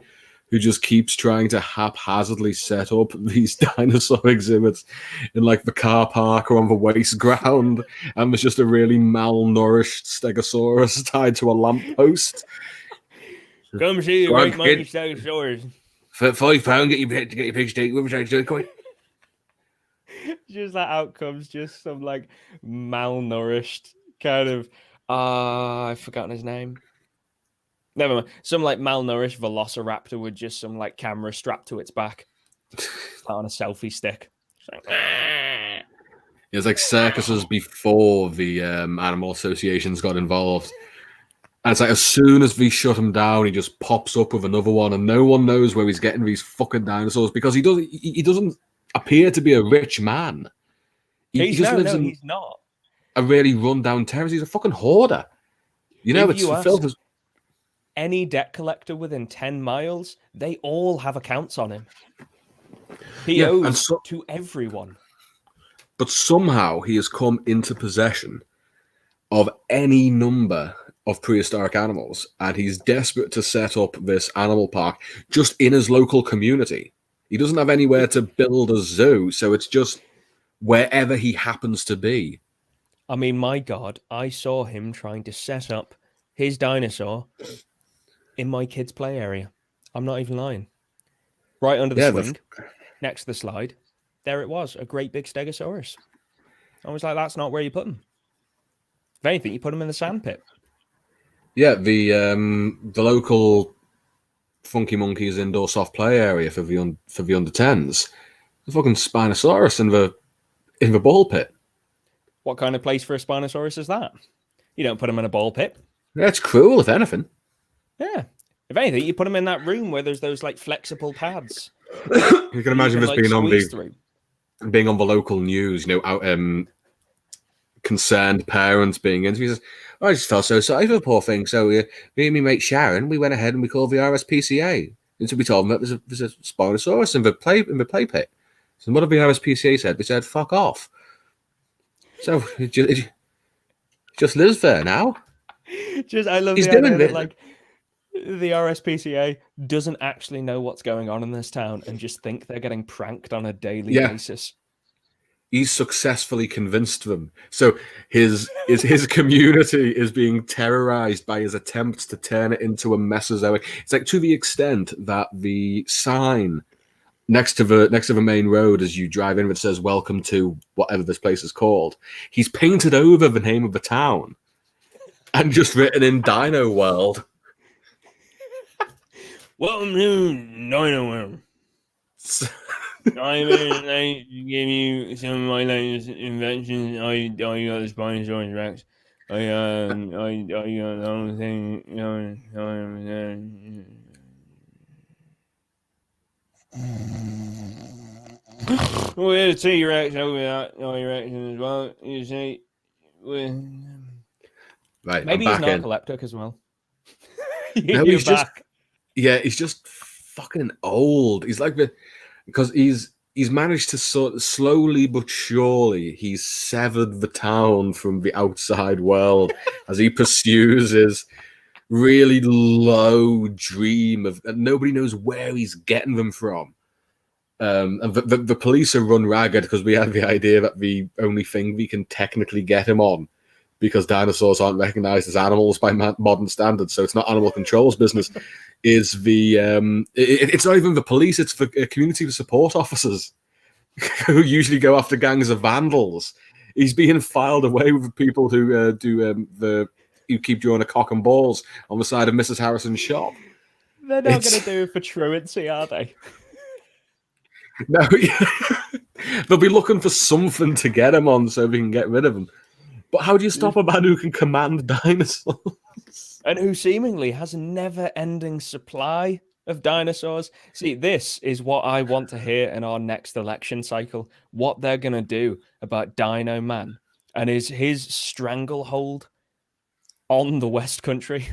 who just keeps trying to haphazardly set up these dinosaur exhibits in like the car park or on the waste ground, and there's just a really malnourished Stegosaurus tied to a lamppost. Come see the great mighty Stegosaurus. For £5, get your pig's teeth. What was I doing? Just that outcome's just some like malnourished kind of I've forgotten his name. Never mind. Some like malnourished velociraptor with just some like camera strapped to its back. It's on a selfie stick. Like, It was like circuses before the animal associations got involved. And it's like as soon as we shut him down, he just pops up with another one, and no one knows where he's getting these fucking dinosaurs because he doesn't appear to be a rich man. He just lives in he's not. a really run-down terrace. He's a fucking hoarder. You know, If you ask filled with... any debt collector within 10 miles, they all have accounts on him. He owes to everyone. But somehow he has come into possession of any number of prehistoric animals, and he's desperate to set up this animal park just in his local community. He doesn't have anywhere to build a zoo, so it's just wherever he happens to be. I mean, my God, I saw him trying to set up his dinosaur in my kids' play area. I'm not even lying. Right under the swing, next to the slide, there it was, a great big Stegosaurus. I was like, that's not where you put him. If anything, you put him in the sandpit. Yeah, the local Funky Monkeys indoor soft play area for the under 10s. The fucking Spinosaurus in the ball pit. What kind of place for a Spinosaurus is that? You don't put him in a ball pit. Yeah, it's cruel, if anything. Yeah. If anything, you put him in that room where there's those like flexible pads. You can imagine this being on the local news, you know, out concerned parents being interviewed. Says, I just felt so sorry for the poor thing. So me and my mate Sharon, we went ahead and we called the RSPCA. And so we told them that there's a Spinosaurus in the play pit. So what did the RSPCA said? They said, fuck off. So it just lives there now. I love the idea that, like, the RSPCA doesn't actually know what's going on in this town and just think they're getting pranked on a daily basis. He's successfully convinced them. So his community is being terrorized by his attempts to turn it into a Mesozoic. It's like to the extent that the sign next to the main road as you drive in, which says "Welcome to whatever this place is called," he's painted over the name of the town and just written in Dino World. Welcome to Dino World. I give you some of my latest inventions. I got the Spinosaurus Rex. I got the whole thing. We had a T-Rex over that T-Rex as well. You see, right? Maybe he's not narcoleptic as well. No, he's back. He's just fucking old. He's like because he's managed to sort of slowly but surely he's severed the town from the outside world as he pursues his really low dream of, and nobody knows where he's getting them from. And the police are run ragged because we had the idea that the only thing we can technically get him on, because dinosaurs aren't recognized as animals by modern standards, so it's not animal control's business, is it's not even the police, it's the community support officers who usually go after gangs of vandals. He's being filed away with people who who keep drawing a cock and balls on the side of Mrs. Harrison's shop. They're not going to do it for truancy, are they? No, they'll be looking for something to get him on so we can get rid of him. But how do you stop a man who can command dinosaurs? And who seemingly has a never-ending supply of dinosaurs? See, this is what I want to hear in our next election cycle. What they're going to do about Dino Man and his stranglehold on the West Country.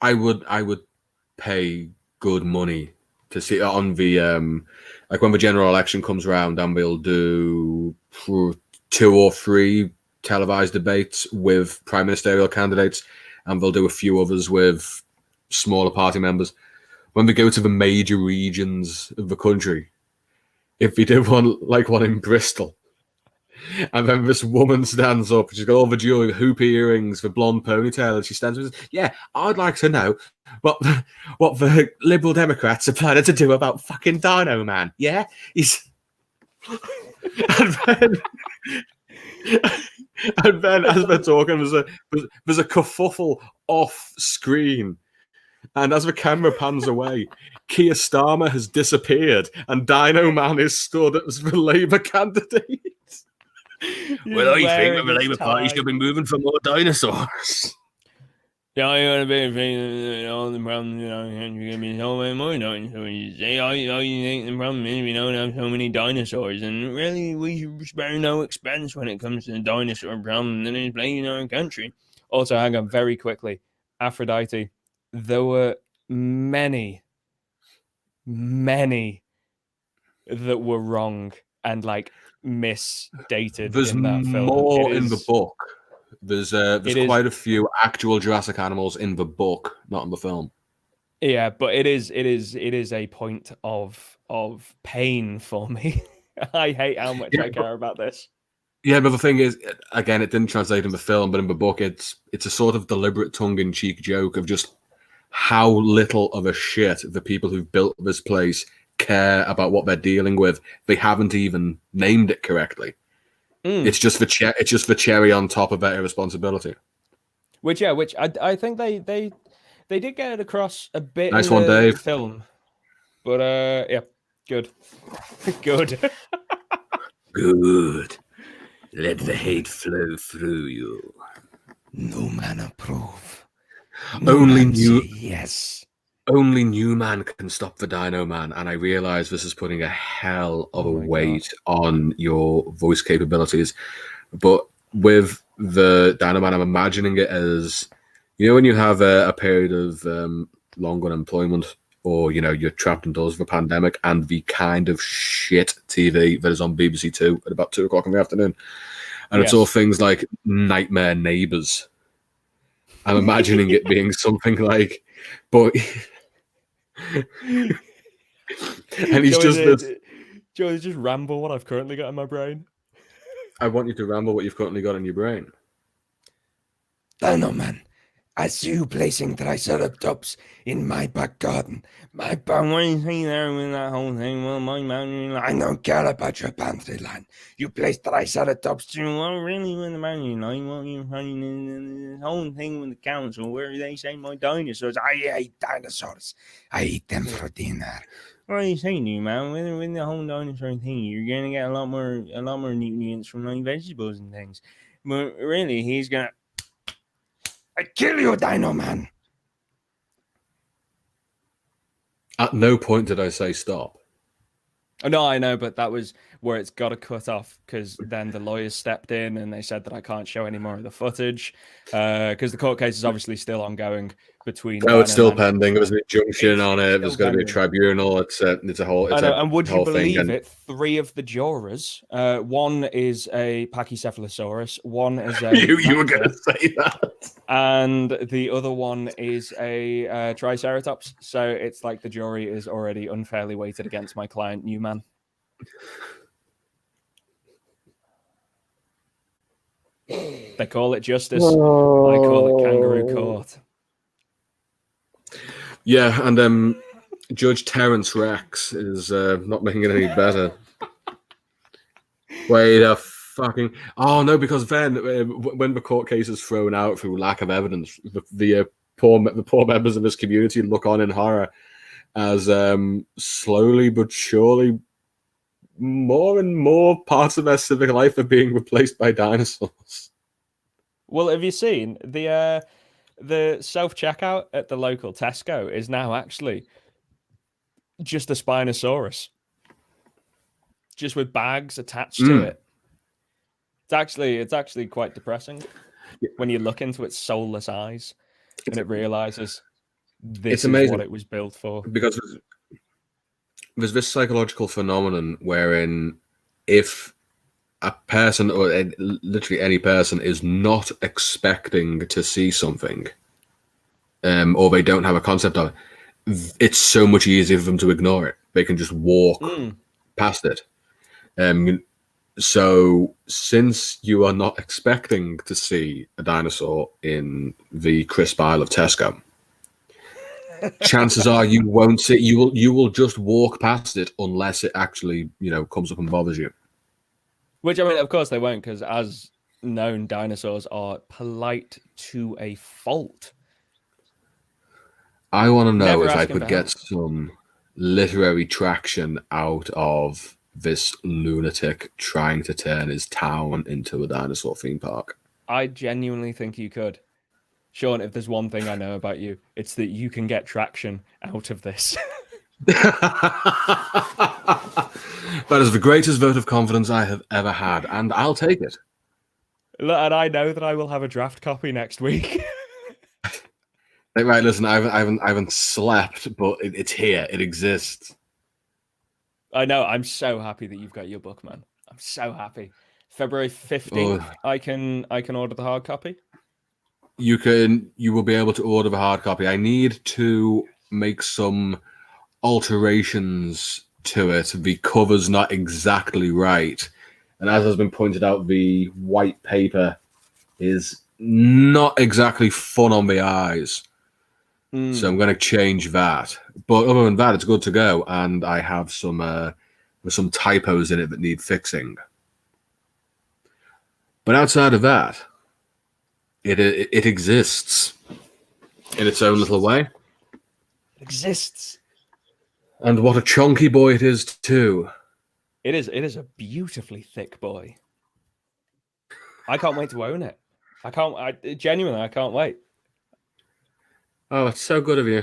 I would pay good money to see it on the like when the general election comes around, and we'll do 2 or 3 televised debates with prime ministerial candidates, and they'll do a few others with smaller party members. When we go to the major regions of the country, if we did one in Bristol, and then this woman stands up, she's got all the jewelry, hoop earrings, the blonde ponytail, and she stands up and says, yeah, I'd like to know what the Liberal Democrats are planning to do about fucking Dino Man. Yeah? And then as they're talking, there's a kerfuffle off screen And as the camera pans away, Keir Starmer has disappeared, and Dino Man is stood as the Labour candidate. Well, I think that the Labour Party should be moving for more dinosaurs. Yeah, I want to be afraid of all the problems, you give me so many more dinosaurs. You say, all you think the problem is we don't have so many dinosaurs, and really we should spare no expense when it comes to the dinosaur problem that is plaguing our country. Also, hang on, very quickly, Aphrodite, there were many that were wrong and like misdated There's in that film. more in the book. There's quite a few actual Jurassic animals in the book, not in the film. Yeah, but it is a point of pain for me. I hate how much I care about this. Yeah, but the thing is, again, it didn't translate in the film, but in the book, it's a sort of deliberate tongue-in-cheek joke of just how little of a shit the people who've built this place care about what they're dealing with. They haven't even named it correctly. It's just the cherry on top of their irresponsibility. Which I think they did get it across a bit Nice in one, the Dave. film. But yeah, good. Good. Good. Let the hate flow through you. No man approve. Only new yes. Only Newman can stop the Dino Man, and I realize this is putting a hell of a weight on your voice capabilities. But with the Dino Man, I'm imagining it as, when you have a period of long unemployment, or you're trapped indoors for a pandemic, and the kind of shit TV that is on BBC Two at about 2:00 in the afternoon, and it's all things like Nightmare Neighbours. I'm imagining it being something like, but. And he's Joe, just ramble what I've currently got in my brain. I want you to ramble what you've currently got in your brain. Dino Man, I see you placing triceratops in my back garden. My back, what are you saying there with that whole thing? Well, my boundary line. I don't care about your boundary line. You placed triceratops. Well, really, with the boundary line, what you're saying in the whole thing with the council, where they say my dinosaurs. I hate dinosaurs. I eat them for dinner. What are you saying, you man? With the whole dinosaur thing, you're gonna get a lot more nutrients from like vegetables and things. But really, he's gonna. I kill you, Dino Man. At no point did I say stop. Oh, no, I know, but that was where it's got to cut off, because then the lawyers stepped in and they said that I can't show any more of the footage, because the court case is obviously still ongoing between. Oh, it's still pending. There was an injunction on it. There's going to be a tribunal. It's a whole. And would you believe thing. it? 3 of the jurors. One is a Pachycephalosaurus. One is a. you were going to say that. And the other one is a Triceratops. So it's like the jury is already unfairly weighted against my client, Newman. They call it justice. I call it kangaroo court. Yeah, and Judge Terence Rex is not making it any better. Wait a fucking... Oh, no, because then when the court case is thrown out through lack of evidence, the poor members of this community look on in horror as slowly but surely more and more parts of their civic life are being replaced by dinosaurs. Well, have you seen the self-checkout at the local Tesco is now actually just a Spinosaurus, just with bags attached to it. It's actually quite depressing when you look into its soulless eyes and it realizes this is what it was built for. Because there's this psychological phenomenon wherein if a person, or literally any person, is not expecting to see something, or they don't have a concept of it, it's so much easier for them to ignore it. They can just walk past it. So since you are not expecting to see a dinosaur in the crisp aisle of Tesco, chances are you won't see. You will just walk past it unless it actually comes up and bothers you. Which, I mean, of course they won't, because as known, dinosaurs are polite to a fault. I want to know Never if I ask him could for get help. some literary traction out of this lunatic trying to turn his town into a dinosaur theme park. I genuinely think you could. Sean, if there's one thing I know about you, it's that you can get traction out of this. That is the greatest vote of confidence I have ever had, and I'll take it. Look, and I know that I will have a draft copy next week. Like, right, listen, I haven't slept, but it's here. It exists. I know. I'm so happy that you've got your book, man. I'm so happy. February 15th, I can order the hard copy. You will be able to order the hard copy. I need to make some alterations to it. The cover's not exactly right. And as has been pointed out, the white paper is not exactly fun on the eyes. So I'm going to change that. But other than that, it's good to go. And I have some typos in it that need fixing. But outside of that, it exists in its own little way. It exists. And what a chunky boy it is too. It is a beautifully thick boy. I can't wait to own it. Genuinely, I can't wait. Oh, it's so good of you.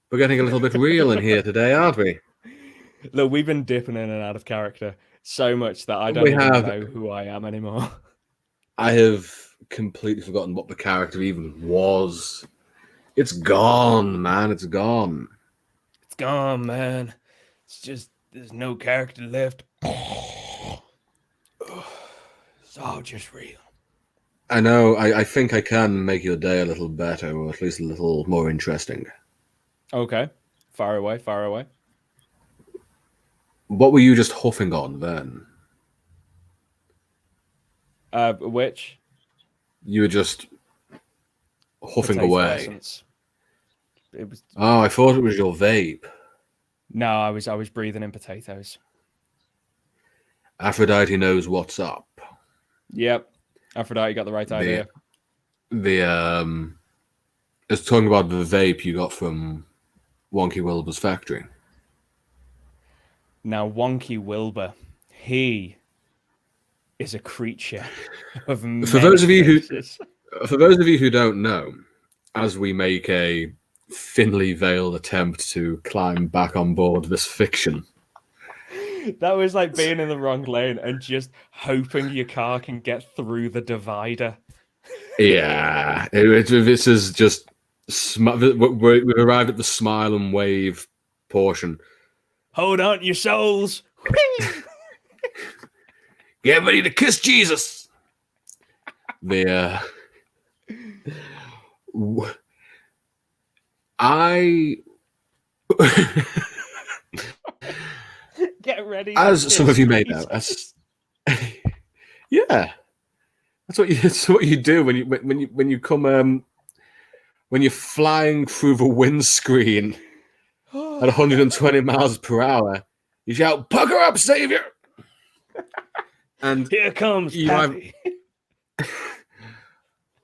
We're getting a little bit real in here today, aren't we? Look, we've been dipping in and out of character so much that I don't even know who I am anymore. I have completely forgotten what the character even was. It's gone, man. It's gone. It's gone, man. It's just there's no character left. It's all just real. I know. I think I can make your day a little better, or at least a little more interesting. Okay. Far away, far away. What were you just huffing on then? Which? You were just huffing Potato away. Essence. It was. Oh, I thought it was your vape. No, I was breathing in potatoes. Aphrodite knows what's up. Yep. Aphrodite got the right idea. It's talking about the vape you got from Wonky Wilbur's factory. Now, Wonky Wilbur, he is a creature of many For those of you faces. who don't know, as we make a thinly veiled attempt to climb back on board this fiction, That was like being in the wrong lane and just hoping your car can get through the divider. yeah, this is just we've arrived at the smile and wave portion. Hold on to your souls. Get ready to kiss Jesus. Get ready. As some of you may know, yeah, that's what you do when you come when you're flying through the windscreen at 120 miles per hour. You shout, "Pucker up, Savior!" And Here comes Pappy.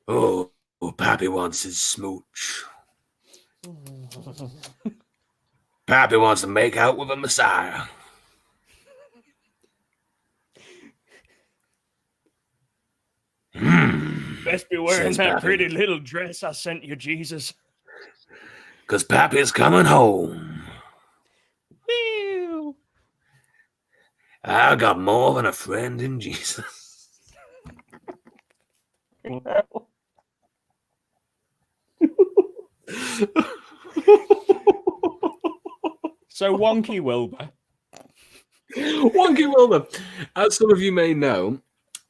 Oh, Pappy wants his smooch. Pappy wants to make out with a Messiah. Best be wearing Says that Pappy. pretty little dress I sent you, Jesus. 'Cause Pappy's coming home. Whew. I got more than a friend in Jesus. So Wonky Wilbur. Wonky Wilbur. As some of you may know,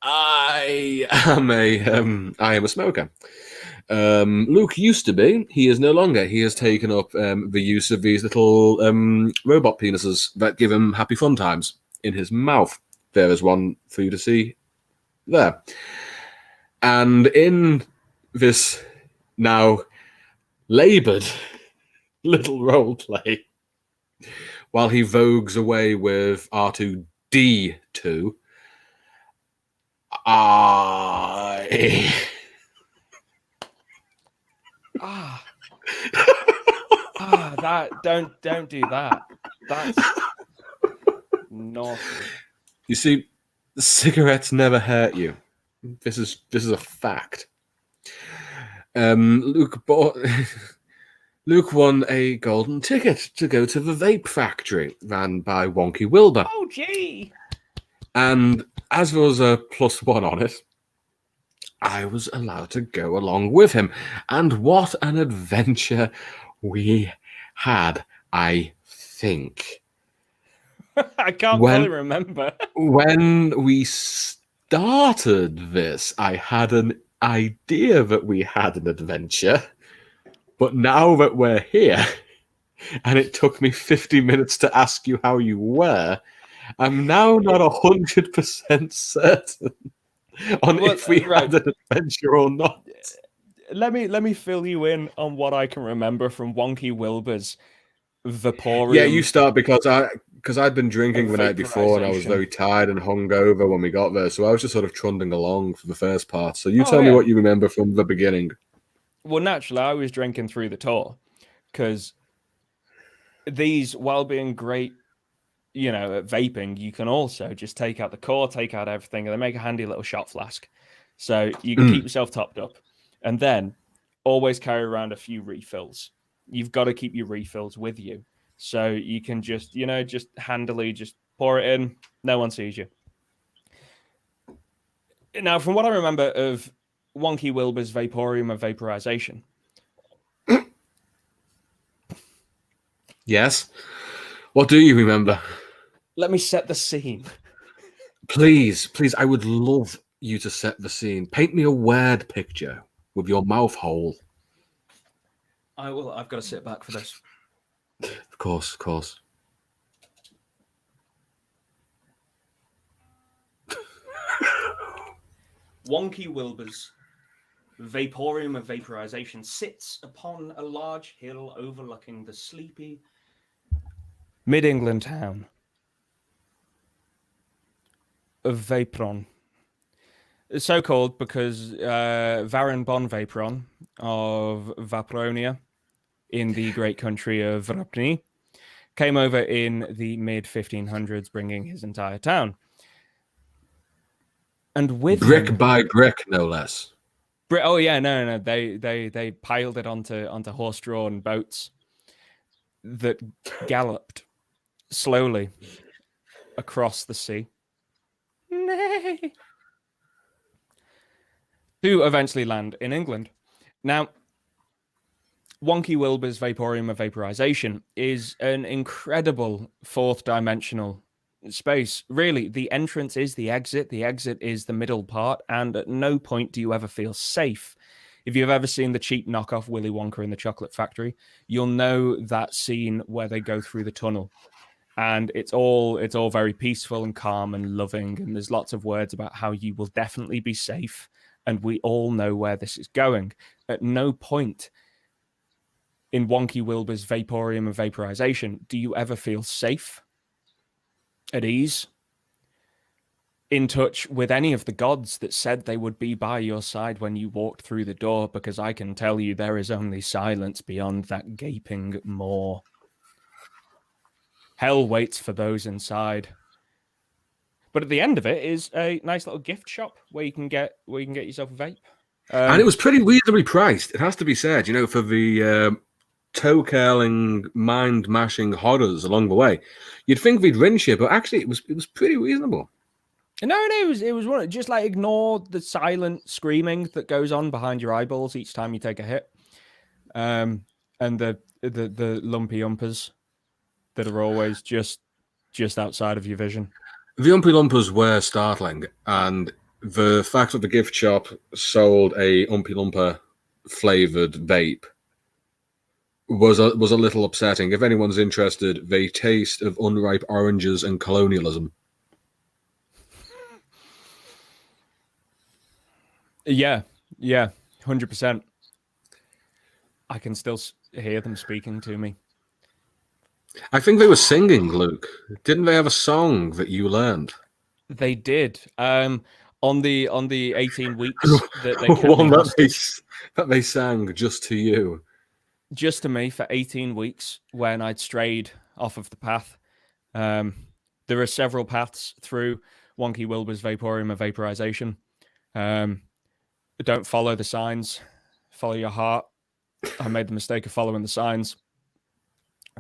I am a smoker. Luke used to be. He is no longer. He has taken up the use of these little robot penises that give him happy fun times in his mouth. There is one for you to see there. And in this now laboured little role play, while he vogues away with R2D2, I... Ah. Don't do that. That's naughty. You see, cigarettes never hurt you. This is a fact. Luke bought. Luke won a golden ticket to go to the vape factory ran by Wonky Wilbur. Oh, gee. And as there was a +1 on it, I was allowed to go along with him. And what an adventure we had, I think. I can't fully remember. When we started this, I had an idea that we had an adventure. But now that we're here, and it took me 50 minutes to ask you how you were, I'm now not 100% certain on if we had an adventure or not. Let me fill you in on what I can remember from Wonky Wilbur's Vaporium. Yeah, you start because I'd been drinking the night before and I was very tired and hungover when we got there, so I was just sort of trundling along for the first part. So you tell me what you remember from the beginning. Well, naturally, I was drinking through the tour because these, while being great, at vaping, you can also just take out the core, take out everything, and they make a handy little shot flask. So you can keep yourself topped up. And then always carry around a few refills. You've got to keep your refills with you. So you can just handily just pour it in. No one sees you. Now, from what I remember of Wonky Wilbur's Vaporium of Vaporization. Yes. What do you remember? Let me set the scene. Please, I would love you to set the scene. Paint me a word picture with your mouth hole. I will. I've got to sit back for this. Of course. Wonky Wilbur's Vaporium of Vaporization sits upon a large hill overlooking the sleepy mid-England town of Vaperon. It's so called because Baron von Vaperon of Vaperonia in the great country of Vrapni came over in the mid-1500s, bringing his entire town. And with brick by brick, no less. Oh yeah, no. They piled it onto horse-drawn boats that galloped slowly across the sea. Nay. To eventually land in England. Now, Wonky Wilbur's Vaporium of Vaporization is an incredible fourth-dimensional space. Really, the entrance is the exit is the middle part, and at no point do you ever feel safe. If you've ever seen the cheap knockoff Willy Wonka in the Chocolate Factory, you'll know that scene where they go through the tunnel, and it's all very peaceful and calm and loving, and there's lots of words about how you will definitely be safe, and we all know where this is going. At no point in Wonky Wilbur's Vaporium of Vaporization do you ever feel safe, at ease, in touch with any of the gods that said they would be by your side when you walked through the door, because I can tell you there is only silence beyond that gaping maw. Hell waits for those inside. But at the end of it is a nice little gift shop where you can get yourself a vape. And it was pretty reasonably priced, it has to be said, for the toe-curling, mind-mashing horrors along the way. You'd think we'd rinse you, but actually it was pretty reasonable. No, it was one. Just like ignore the silent screaming that goes on behind your eyeballs each time you take a hit, and the lumpy umpers that are always just outside of your vision. The Umpy Lumpers were startling, and the fact that the gift shop sold a Umpy Lumper flavoured vape was a little upsetting. If anyone's interested, they taste of unripe oranges and colonialism. Yeah, 100%. I can still hear them speaking to me. I think they were singing, Luke. Didn't they have a song that you learned? They did. On the 18 weeks that they kept one me hostage. that they sang just to you. just to me for 18 weeks when I'd strayed off of the path. There are several paths through Wonky Wilbur's Vaporium of Vaporization. Don't follow the signs. Follow your heart. I made the mistake of following the signs.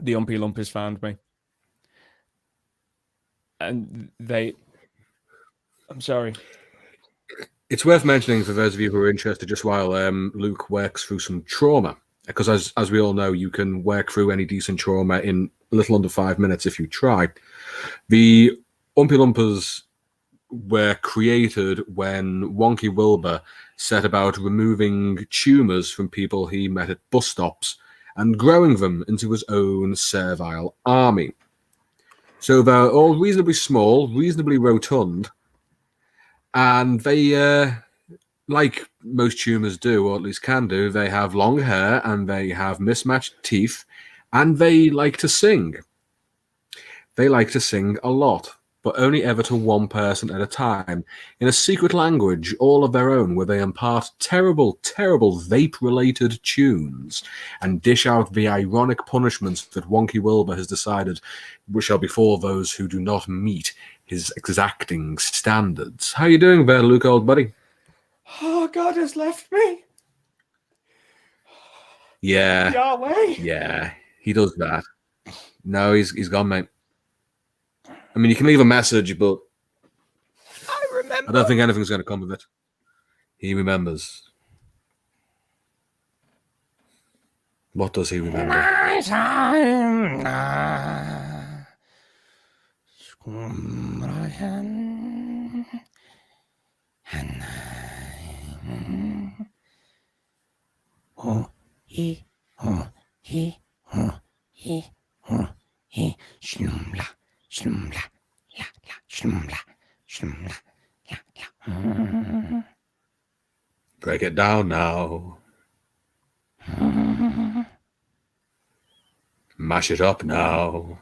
The Umpy Lumpers found me. And I'm sorry. It's worth mentioning for those of you who are interested, just while Luke works through some trauma, because as we all know, you can work through any decent trauma in a little under 5 minutes if you try. The Umpy Lumpers were created when Wonky Wilbur set about removing tumours from people he met at bus stops and growing them into his own servile army. So they're all reasonably small, reasonably rotund, and they, like most tumours do, or at least can do, they have long hair and they have mismatched teeth, and they like to sing. They like to sing a lot, but only ever to one person at a time, in a secret language all of their own, where they impart terrible, terrible vape-related tunes and dish out the ironic punishments that Wonky Wilbur has decided shall befall those who do not meet his exacting standards. How you doing there, Luke, old buddy? Oh, God has left me. Yeah. Yahweh. Yeah, he does that. No, he's gone, mate. I mean, you can leave a message, but I remember. I don't think anything's going to come of it. He remembers. What does he remember? Break it down now. Mash it up now.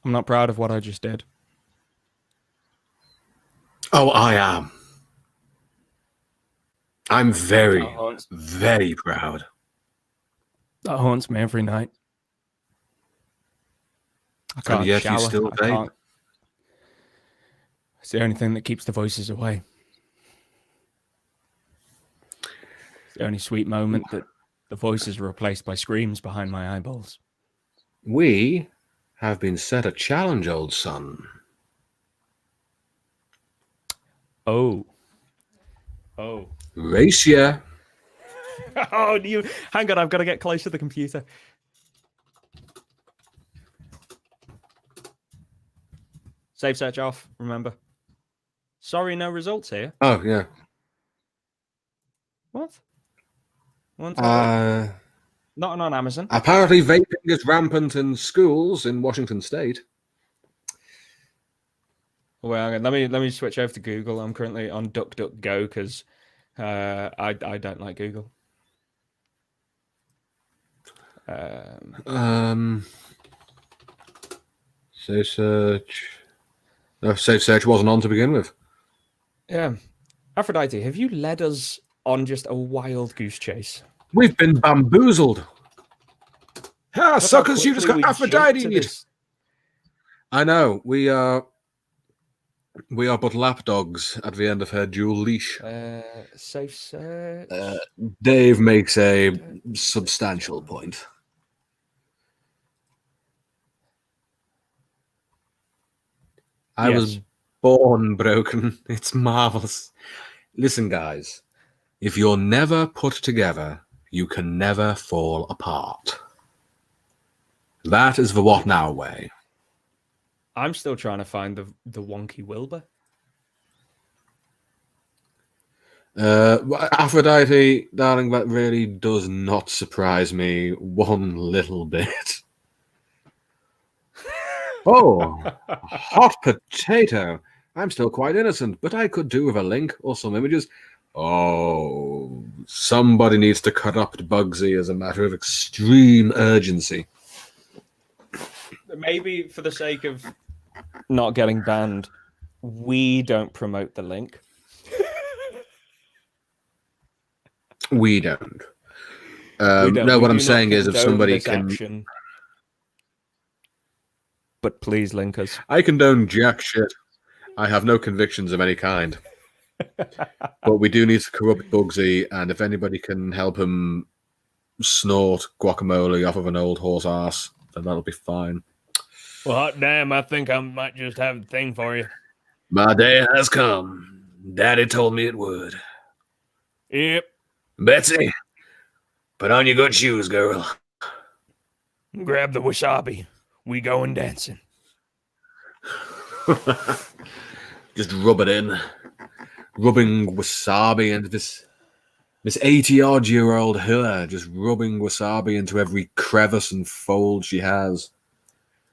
I'm not proud of what I just did. Oh, I am. I'm very, That haunts, very proud. that haunts me every night. I can't And yet shower. you still I vape? can't. It's the only thing that keeps the voices away. It's the only sweet moment that the voices are replaced by screams behind my eyeballs. We have been set a challenge, old son. Oh. Race ya. Oh, hang on, I've got to get close to the computer. Save search off, remember. Sorry, no results here. Oh, yeah. What? Not on Amazon. Apparently vaping is rampant in schools in Washington State. Well, let me switch over to Google. I'm currently on DuckDuckGo because I don't like Google. Save search. No, save search wasn't on to begin with. Yeah. Aphrodite, have you led us on just a wild goose chase? We've been bamboozled. Ah, suckers, you just got Aphrodite. I know. We are but lapdogs at the end of her dual leash. Safe search. Dave makes a substantial point. I was born broken. It's marvelous. Listen, guys. If you're never put together, you can never fall apart. That is the what now way. I'm still trying to find the Wonky Wilbur. Aphrodite, darling, that really does not surprise me one little bit. Oh, hot potato. I'm still quite innocent, but I could do with a link or some images. Oh, somebody needs to corrupt Bugsy as a matter of extreme urgency. Maybe for the sake of not getting banned, we don't promote the link. We don't. We don't. No, We what I'm do not saying is if condone somebody this can... action. But please link us. I condone jack shit. I have no convictions of any kind. But we do need to corrupt Bugsy, and if anybody can help him snort guacamole off of an old horse ass, then that'll be fine. Well, hot damn, I think I might just have a thing for you. My day has come. Daddy told me it would. Yep. Betsy, put on your good shoes, girl. Grab the wasabi. We going dancing. Just rub it in. Rubbing wasabi into this 80-odd-year-old her, just rubbing wasabi into every crevice and fold she has.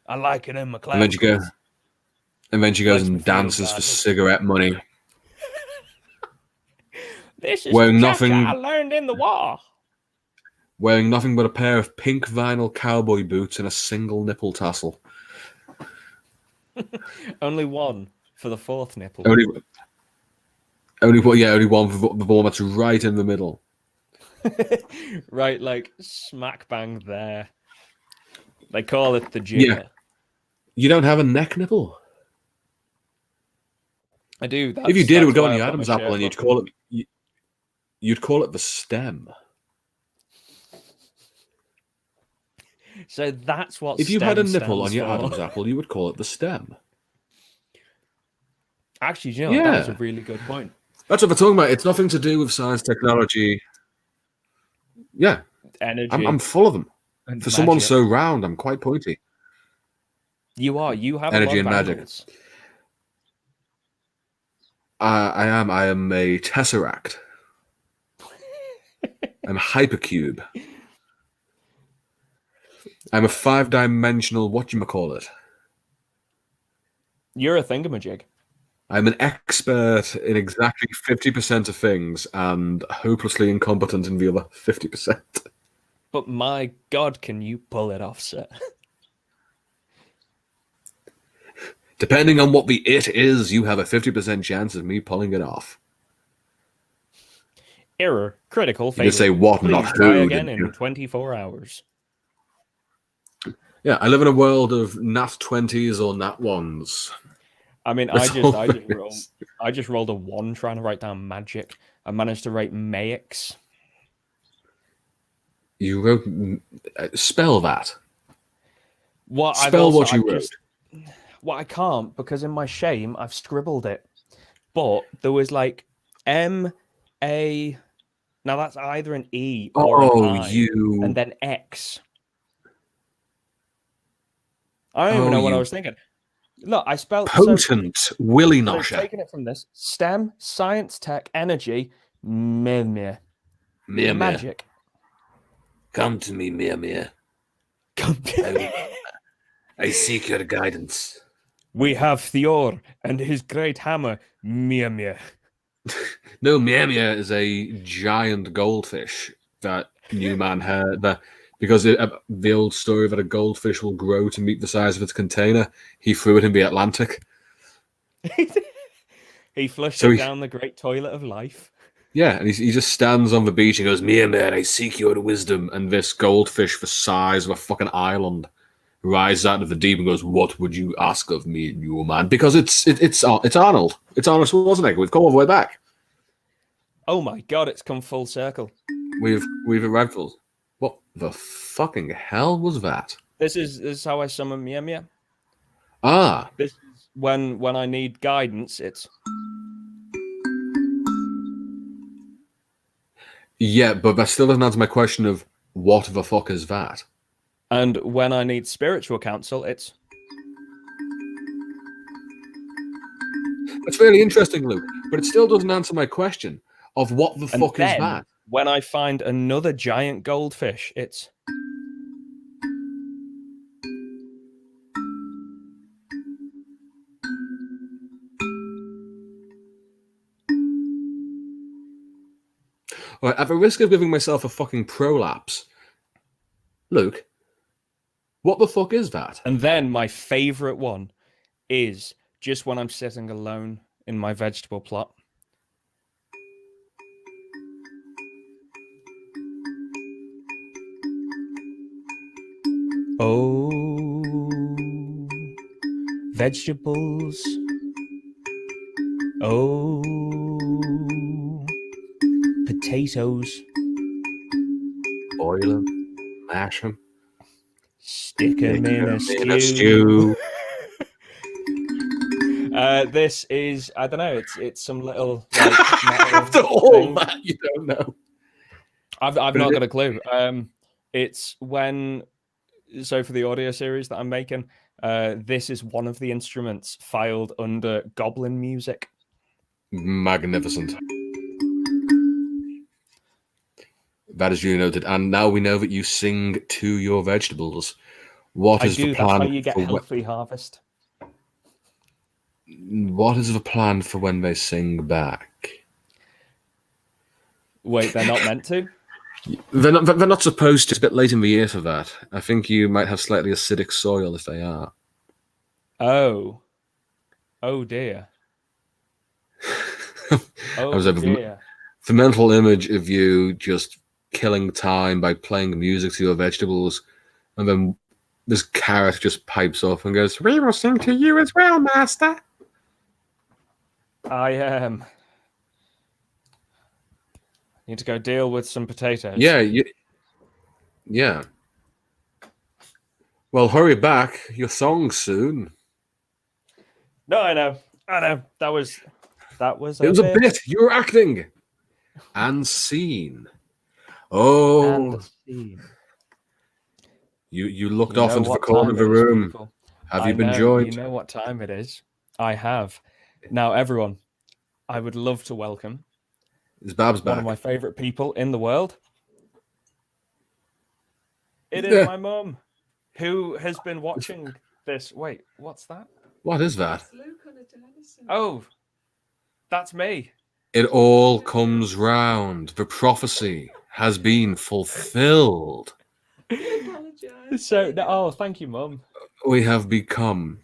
I like it in my class. And then she goes Makes me and feel dances for godly. cigarette money. This is Wearing the nothing- cha-cha I learned in the war. Wearing nothing but a pair of pink vinyl cowboy boots and a single nipple tassel. Only one for the fourth nipple. Only one for the one that's right in the middle. Right, like smack bang there. They call it the jigger. Yeah. You don't have a neck nipple? I do. If you did, it would go on why your I've got Adam's my apple, shirt and buttoned. you'd call it the stem. So that's what. If you had a STEM nipple on stands your for. Adam's apple, you would call it the stem. Actually, you know, that was a Yeah. really good point. That's what we're talking about. It's nothing to do with science, technology. Yeah, Energy. I'm full of them. and For someone magic. so round, I'm quite pointy. You are. You have Energy a lot and of magic. angles. I am a tesseract. I'm a hypercube. I'm a 5-dimensional whatchamacallit. You're a thingamajig. I'm an expert in exactly 50% of things and hopelessly incompetent in the other 50%. But my God, can you pull it off, sir? Depending on what the it is, you have a 50% chance of me pulling it off. Error. Critical You failure. just say what, Please not try who. again didn't in you? 24 hours. Yeah, I live in a world of nat 20s or nat 1s. I mean, That's all I there is. just rolled a 1 trying to write down magic. I managed to write Mayix. You wrote... spell that. What Spell what you wrote. Well, I can't because in my shame I've scribbled it. But there was like M-A... Now that's either an E or an I. you... And then X. I don't even know what I you was thinking. Look, I spelled... potent willy So nosher. taking it from this, STEM, science, tech, energy, meh. Mere Magic. Come to me, Mere. I seek your guidance. We have Thior and his great hammer, Mia. No, Mere is a giant goldfish that Newman had. Because the old story that a goldfish will grow to meet the size of its container, he threw it in the Atlantic. He flushed So it he- down the great toilet of life. Yeah, and he just stands on the beach and goes, Mere, I seek your wisdom. And this goldfish the size of a fucking island rises out of the deep and goes, what would you ask of me, Newman? Because it's Arnold. It's Arnold Schwarzenegger. We've come all the way back. Oh my God, it's come full circle. We've arrived full. What the fucking hell was that? This is how I summon Mia. Ah, This is when I need guidance, it's yeah, but that still doesn't answer my question of what the fuck is that? and when I need spiritual counsel, it's That's really interesting, Luke, but it still doesn't answer my question. of what the And fuck is then, that? when I find another giant goldfish, it's... All right, at the risk of giving myself a fucking prolapse, Luke, what the fuck is that? And then my favorite one is just when I'm sitting alone in my vegetable plot. Oh, vegetables. Oh, potatoes. Boil them, mash them, Stick 'em in a stew. stew. This is, I don't know, it's some little like, After all thing. that, you don't know. I've not got a clue. It's when, so for the audio series that I'm making, this is one of the instruments filed under goblin music. Magnificent. That is duly noted. And now we know that you sing to your vegetables. What is the plan? That's how you get for healthy harvest. what is the plan for when they sing back? Wait, they're not meant to? They're not supposed to. It's a bit late in the year for that. I think you might have slightly acidic soil if they are. Oh dear. Oh dear. The mental image of you just killing time by playing music to your vegetables, and then this carrot just pipes up and goes, "We will sing to you as well, master." I need to go deal with some potatoes. Yeah. Well, hurry back. Your song's soon. No, I know. That was It was a bit. You were acting. And scene. Oh. And scene. You looked off into the corner of the room. Have you been joined? You know what time it is. I have. Now, everyone, I would love to welcome Is Babs back? one of my favorite people in the world. It is my mum, who has been watching this. Wait, what's that? What is that? Oh, that's me. It all comes round. The prophecy has been fulfilled. So, oh, thank you, Mum. We have become.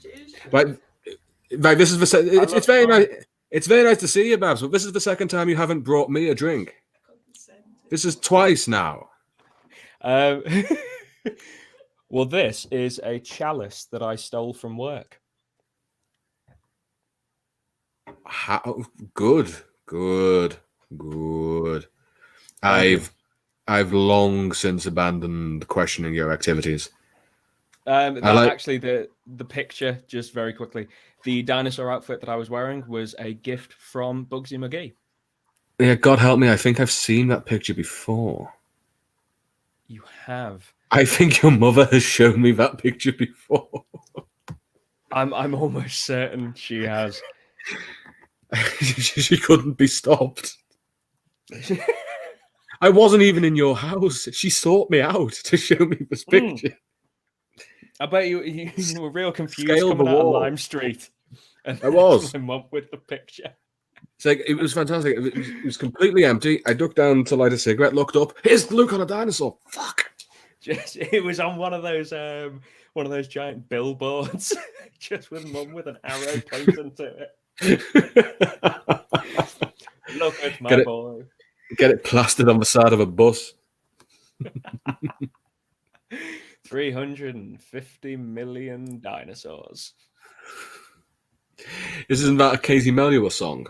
Right, this is the. It's very nice. It's very nice to see you, Babs. But this is the second time you haven't brought me a drink. This is twice now. Well, this is a chalice that I stole from work. How good. I've long since abandoned questioning your activities. Actually, the picture, just very quickly, the dinosaur outfit that I was wearing was a gift from Bugsy McGee. Yeah, God help me. I think I've seen that picture before. You have. I think your mother has shown me that picture before. I'm almost certain she has. She couldn't be stopped. I wasn't even in your house. She sought me out to show me this picture. I bet you were real confused Scale coming the out of wall. Lime Street. And I was. my mum with the picture. It's like, it was fantastic. It was completely empty. I ducked down to light a cigarette, looked up. Here's Luke on a dinosaur. Fuck. It was on one of those giant billboards, just with mum with an arrow pointing to it. Look at my boy. Get it plastered on the side of a bus. 350 million dinosaurs. Isn't that a Katie Melua song?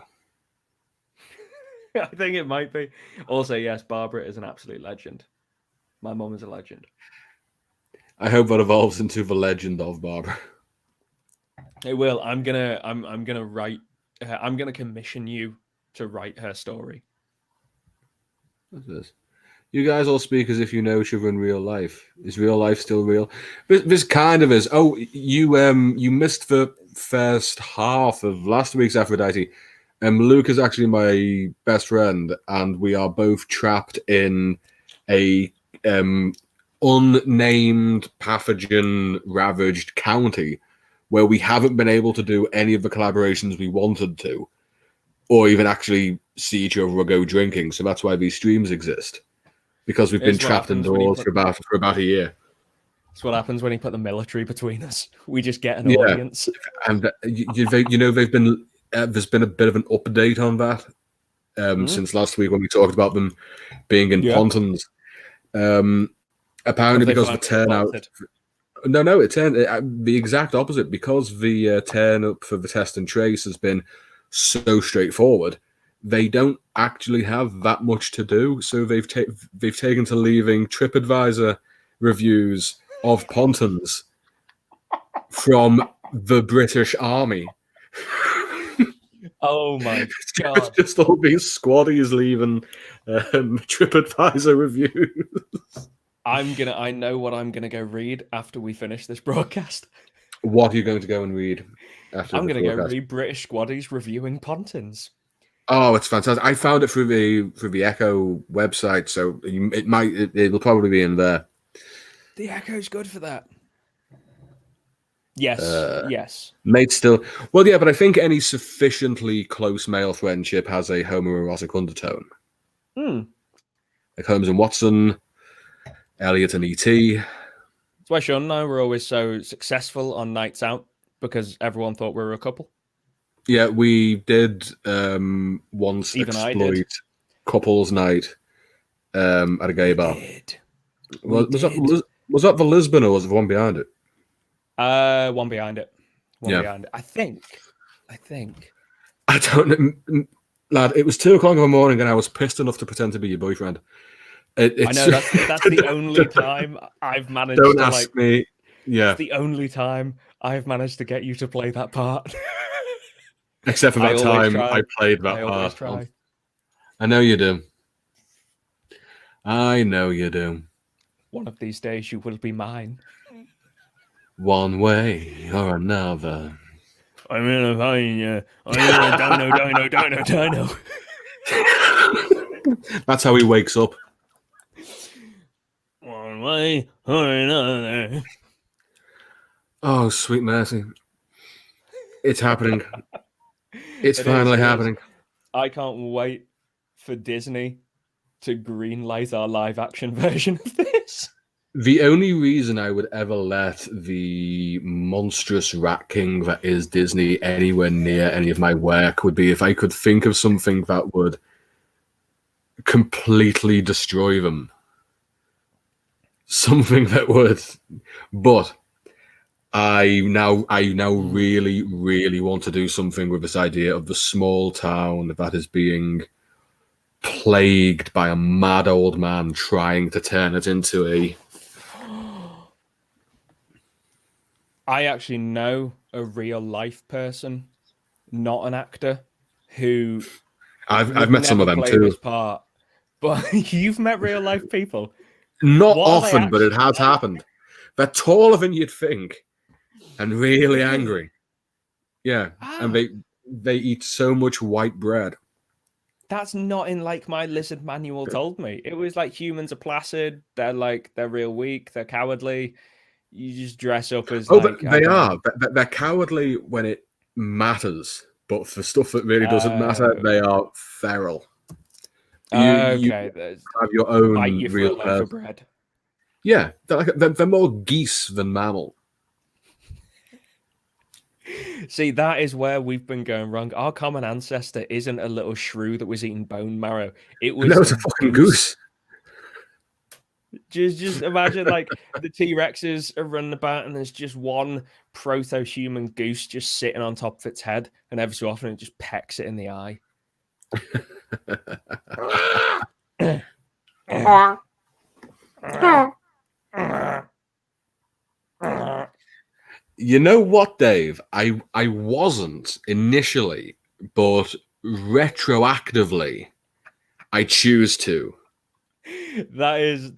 I think it might be. Also, yes, Barbara is an absolute legend. My mum is a legend. I hope that evolves into the legend of Barbara. It will. I'm gonna write. I'm gonna commission you to write her story. What's this? You guys all speak as if you know each other in real life. Is real life still real? This kind of is. Oh, you missed the first half of last week's Aphrodite. Luke is actually my best friend, and we are both trapped in a unnamed pathogen ravaged county where we haven't been able to do any of the collaborations we wanted to, or even actually see each other or go drinking. So that's why these streams exist, because we've been Here's what trapped happens when you indoors for about a year. That's what happens when you put the military between us. We just get an Yeah. audience. And they've been there's been a bit of an update on that since last week when we talked about them being in Pontons. Apparently, because the turnout. No, it turned the exact opposite. Because the turn up for the test and trace has been so straightforward, they don't actually have that much to do. So they've taken to leaving TripAdvisor reviews of Pontons from the British Army. Oh my god! It's just all these squaddies leaving TripAdvisor reviews. I know what I'm gonna go read after we finish this broadcast. What are you going to go and read after? I'm gonna go read British squaddies reviewing Pontons. Oh, it's fantastic! I found it through the Echo website, so it'll probably be in there. The Echo's good for that. Yes, yes. Mate, still, well, yeah, but I think any sufficiently close male friendship has a homoerotic undertone. Like Holmes and Watson, Elliot and E.T. That's why Sean and I were always so successful on nights out, because everyone thought we were a couple. Yeah, we did once Even I exploit did. couples night at a gay bar. Was did. that the Lisbon or was it the one behind it? One behind it. Behind it. I think. I don't know. Lad, it was 2:00 in the morning and I was pissed enough to pretend to be your boyfriend. I know that's the only time I've managed don't to ask me. Yeah. It's the only time I've managed to get you to play that part. Except for that time I played that I always part. try. I know you do. I know you do. One of these days you will be mine. One way or another. I'm gonna find you. I'm gonna dino. That's how he wakes up. One way or another. Oh, sweet mercy. It's happening. It's finally happening. I can't wait for Disney to greenlight our live action version of this. The only reason I would ever let the monstrous rat king that is Disney anywhere near any of my work would be if I could think of something that would completely destroy them. Something that would, but I now really, really want to do something with this idea of the small town that is being plagued by a mad old man trying to turn it into a. I actually know a real life person, not an actor, who I've met some of them too. This part, but you've met real life people. Not often, but it has happened. They're taller than you'd think, and really angry. Yeah, and they eat so much white bread. That's not in like my lizard manual told me. It was like humans are placid. They're real weak. They're cowardly. You just dress up as. They are. They're cowardly when it matters, but for stuff that really doesn't matter, they are feral. You have your own real for bread. Yeah, they're more geese than mammal. See, that is where we've been going wrong. Our common ancestor isn't a little shrew that was eating bone marrow. It was a fucking goose. Just imagine like the T-Rexes are running about and there's just one proto-human goose just sitting on top of its head, and every so often it just pecks it in the eye. You know what, Dave? I wasn't initially, but retroactively, I choose to. That is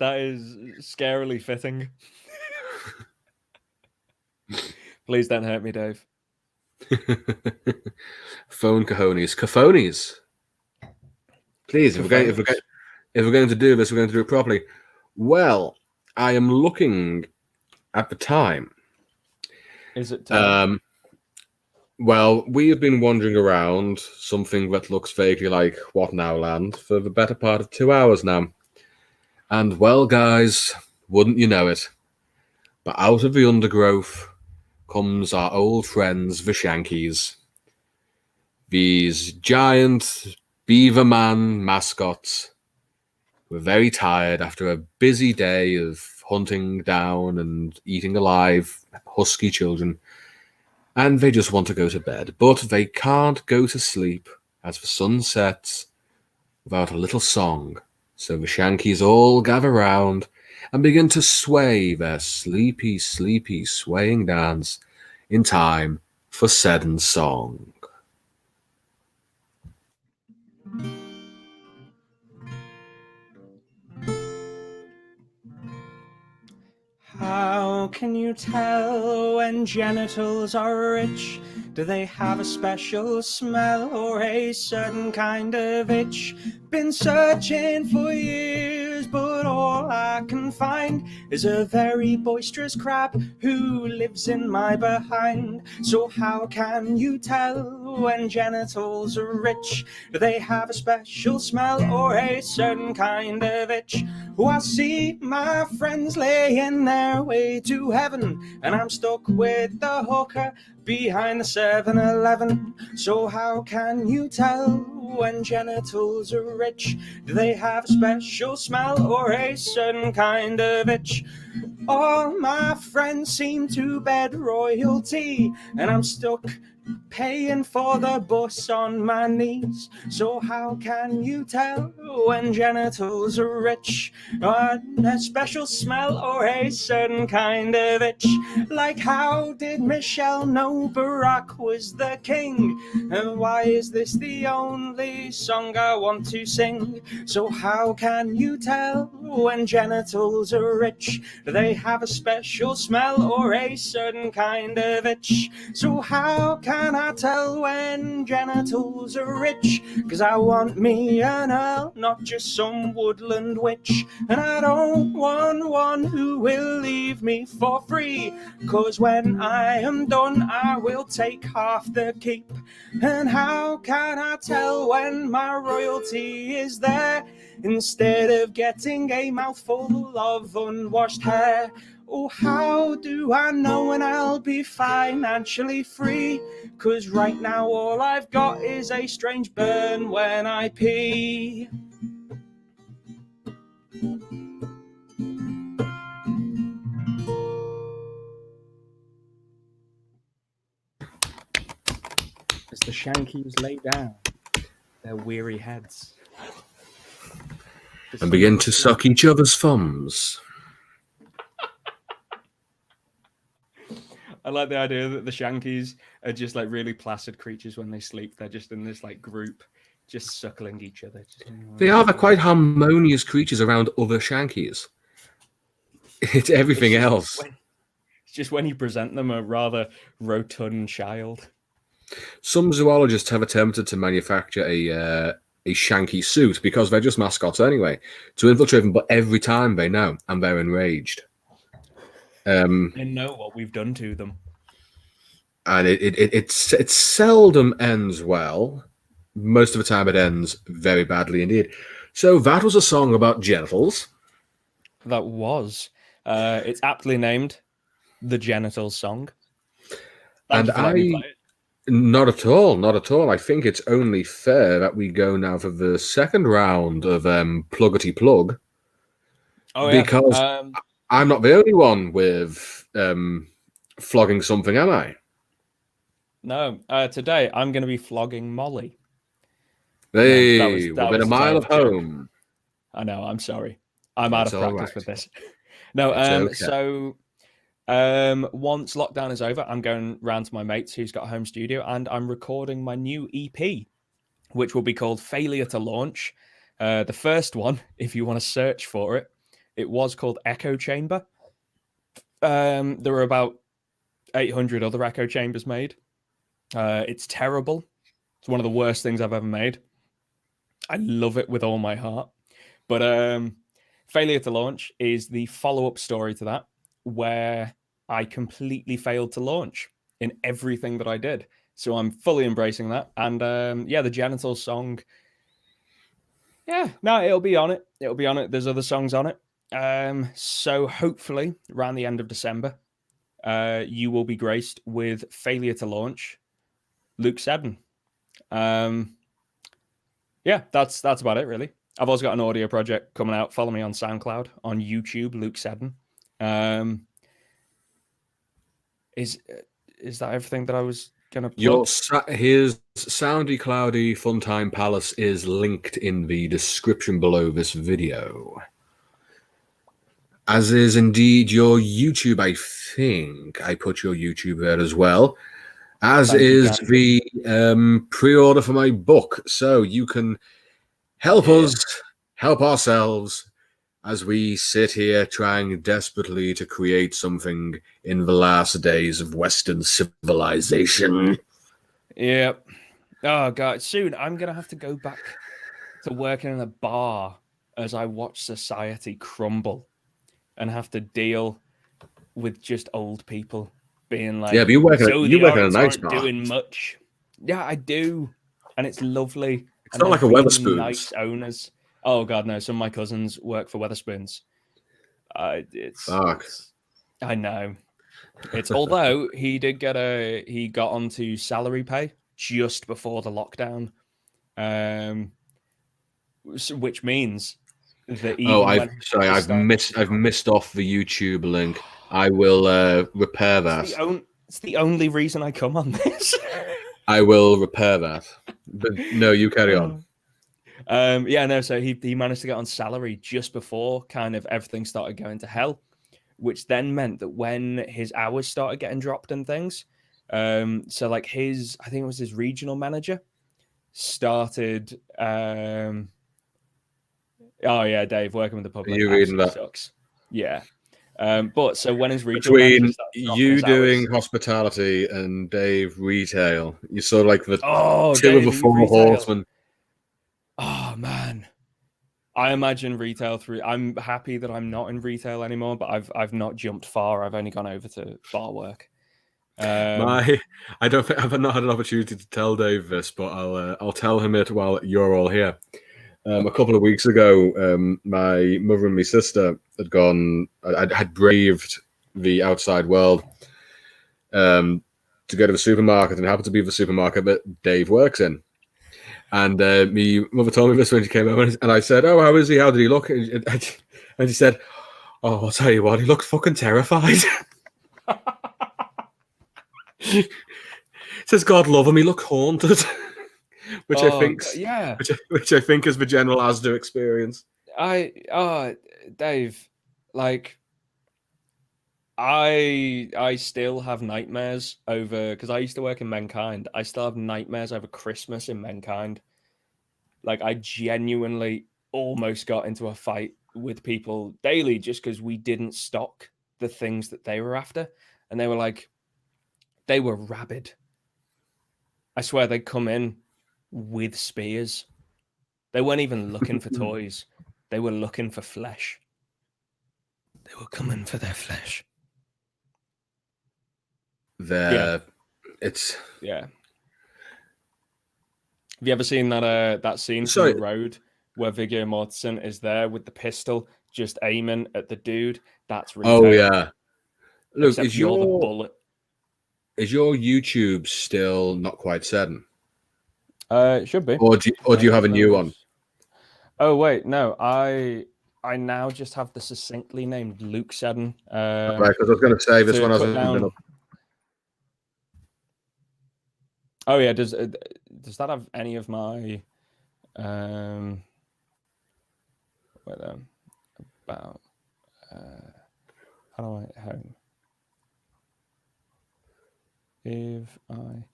scarily fitting. Please don't hurt me, Dave. Phone cojones. Caphonies. Please, if we're going to do this, we're going to do it properly. Well, I am looking at the time. Is it time? Well, we have been wandering around something that looks vaguely like WhatNowLand for the better part of 2 hours now. And, well, guys, wouldn't you know it, but out of the undergrowth comes our old friends, the Shankies. These giant beaver man mascots were very tired after a busy day of hunting down and eating alive husky children, and they just want to go to bed. But they can't go to sleep as the sun sets without a little song. So the Shankies all gather round and begin to sway their sleepy, sleepy swaying dance in time for Seddon's song. How can you tell when genitals are rich? Do they have a special smell or a certain kind of itch? Been searching for years, but all I can find is a very boisterous crab who lives in my behind. So how can you tell when genitals are rich? Do they have a special smell or a certain kind of itch? Oh, I see my friends laying their way to heaven, and I'm stuck with the hooker behind the 7-Eleven. So how can you tell when genitals are rich? Do they have a special smell or a certain kind of itch? All my friends seem to bed royalty, and I'm stuck paying for the bus on my knees. So how can you tell when genitals are rich? On a special smell or a certain kind of itch? Like, how did Michelle know Barack was the king? And why is this the only song I want to sing? So how can you tell when genitals are rich? Do they have a special smell or a certain kind of itch? So how can I tell when genitals are rich? 'Cause I want me an earl, not just some woodland witch. And I don't want one who will leave me for free, 'cause when I am done I will take half the keep. And how can I tell when my royalty is there, instead of getting a mouthful of unwashed hair? Oh, how do I know when I'll be financially free? 'Cause right now all I've got is a strange burn when I pee. As the Shankies lay down their weary heads And begin to suck each other's thumbs. I like the idea that the Shankies are just like really placid creatures when they sleep. They're just in this like group, just suckling each other. They're quite harmonious creatures around other Shankies. It's everything else. It's just when you present them a rather rotund child. Some zoologists have attempted to manufacture a Shanky suit, because they're just mascots anyway, to infiltrate them, but every time they know, and they're enraged. They know what we've done to them. And it seldom ends well. Most of the time it ends very badly indeed. So that was a song about genitals. That was. It's aptly named The Genitals Song. Not at all. I think it's only fair that we go now for the second round of Pluggety Plug. Oh, yeah. Because I'm not the only one with flogging something, am I? No. Today I'm going to be flogging Molly. Hey, within a mile of home. I know, I'm sorry. I'm out of practice with this. No, okay. So once lockdown is over, I'm going round to my mates who's got a home studio, and I'm recording my new EP, which will be called Failure to Launch. The first one, if you want to search for it, it was called Echo Chamber. There were about 800 other Echo Chambers made. It's terrible. It's one of the worst things I've ever made. I love it with all my heart. But Failure to Launch is the follow-up story to that, where I completely failed to launch in everything that I did. So I'm fully embracing that. And the Genitals song, yeah, no, it'll be on it. It'll be on it. There's other songs on it. So hopefully around the end of December, you will be graced with Failure to Launch, Luke Seddon. Yeah, that's about it, really. I've also got an audio project coming out. Follow me on SoundCloud, on YouTube, Luke Seddon. Is that everything that I was gonna plug? His Soundy Cloudy Funtime Palace is linked in the description below this video. As is indeed your YouTube, I think. I put your YouTube there as well. As is the pre-order for my book. So you can help us help ourselves as we sit here trying desperately to create something in the last days of Western civilization. Yep. Oh, God. Soon I'm going to have to go back to working in a bar as I watch society crumble and have to deal with just old people being like, yeah, but you work in a nice aren't bar. doing much. Yeah, I do. And it's lovely. It's not like a Wetherspoons. Nice owners. Oh, God, no. Some of my cousins work for Wetherspoons. Fuck. I know. It's although he got onto salary pay just before the lockdown, which means that I've missed off the YouTube link. I will repair that. It's the only reason I come on this. I will repair that. But no, you carry on. So he managed to get on salary just before kind of everything started going to hell, which then meant that when his hours started getting dropped and things, so like I think it was his regional manager started Dave, working with the public. Are you reading that? Sucks. Yeah. But so when his regional between you doing hospitality and Dave retail, you're sort of like the two of the four horsemen. Oh man, I imagine retail through. I'm happy that I'm not in retail anymore, but I've not jumped far. I've only gone over to bar work. I don't think I've not had an opportunity to tell Dave this, but I'll tell him it while you're all here. A couple of weeks ago, my mother and my sister had braved the outside world to go to the supermarket, and it happened to be the supermarket that Dave works in. And my mother told me this when she came over, and I said, "Oh, how is he? How did he look?" And she said, "Oh, I'll tell you what, he looked fucking terrified." Says, "God love him, he looked haunted." Which I think is the general Asda experience. Dave, like, I still have nightmares over, because I used to work in Mankind. I still have nightmares over Christmas in Mankind. Like, I genuinely almost got into a fight with people daily just because we didn't stock the things that they were after, and they were rabid. I swear they'd come in with spears. They weren't even looking for toys. They were looking for flesh. They were coming for their flesh. Yeah. Have you ever seen that scene from the road where Viggo Mortensen is there with the pistol just aiming at the dude? That's retail. Oh yeah. Look, except you're the bullet. Is your YouTube still not quite Seddon? It should be. Or do you have a new one? Oh wait, no. I now just have the succinctly named Luke Seddon. Right, because I was going to say this one hasn't been up. Oh yeah, does that have any of my about how do I home? If I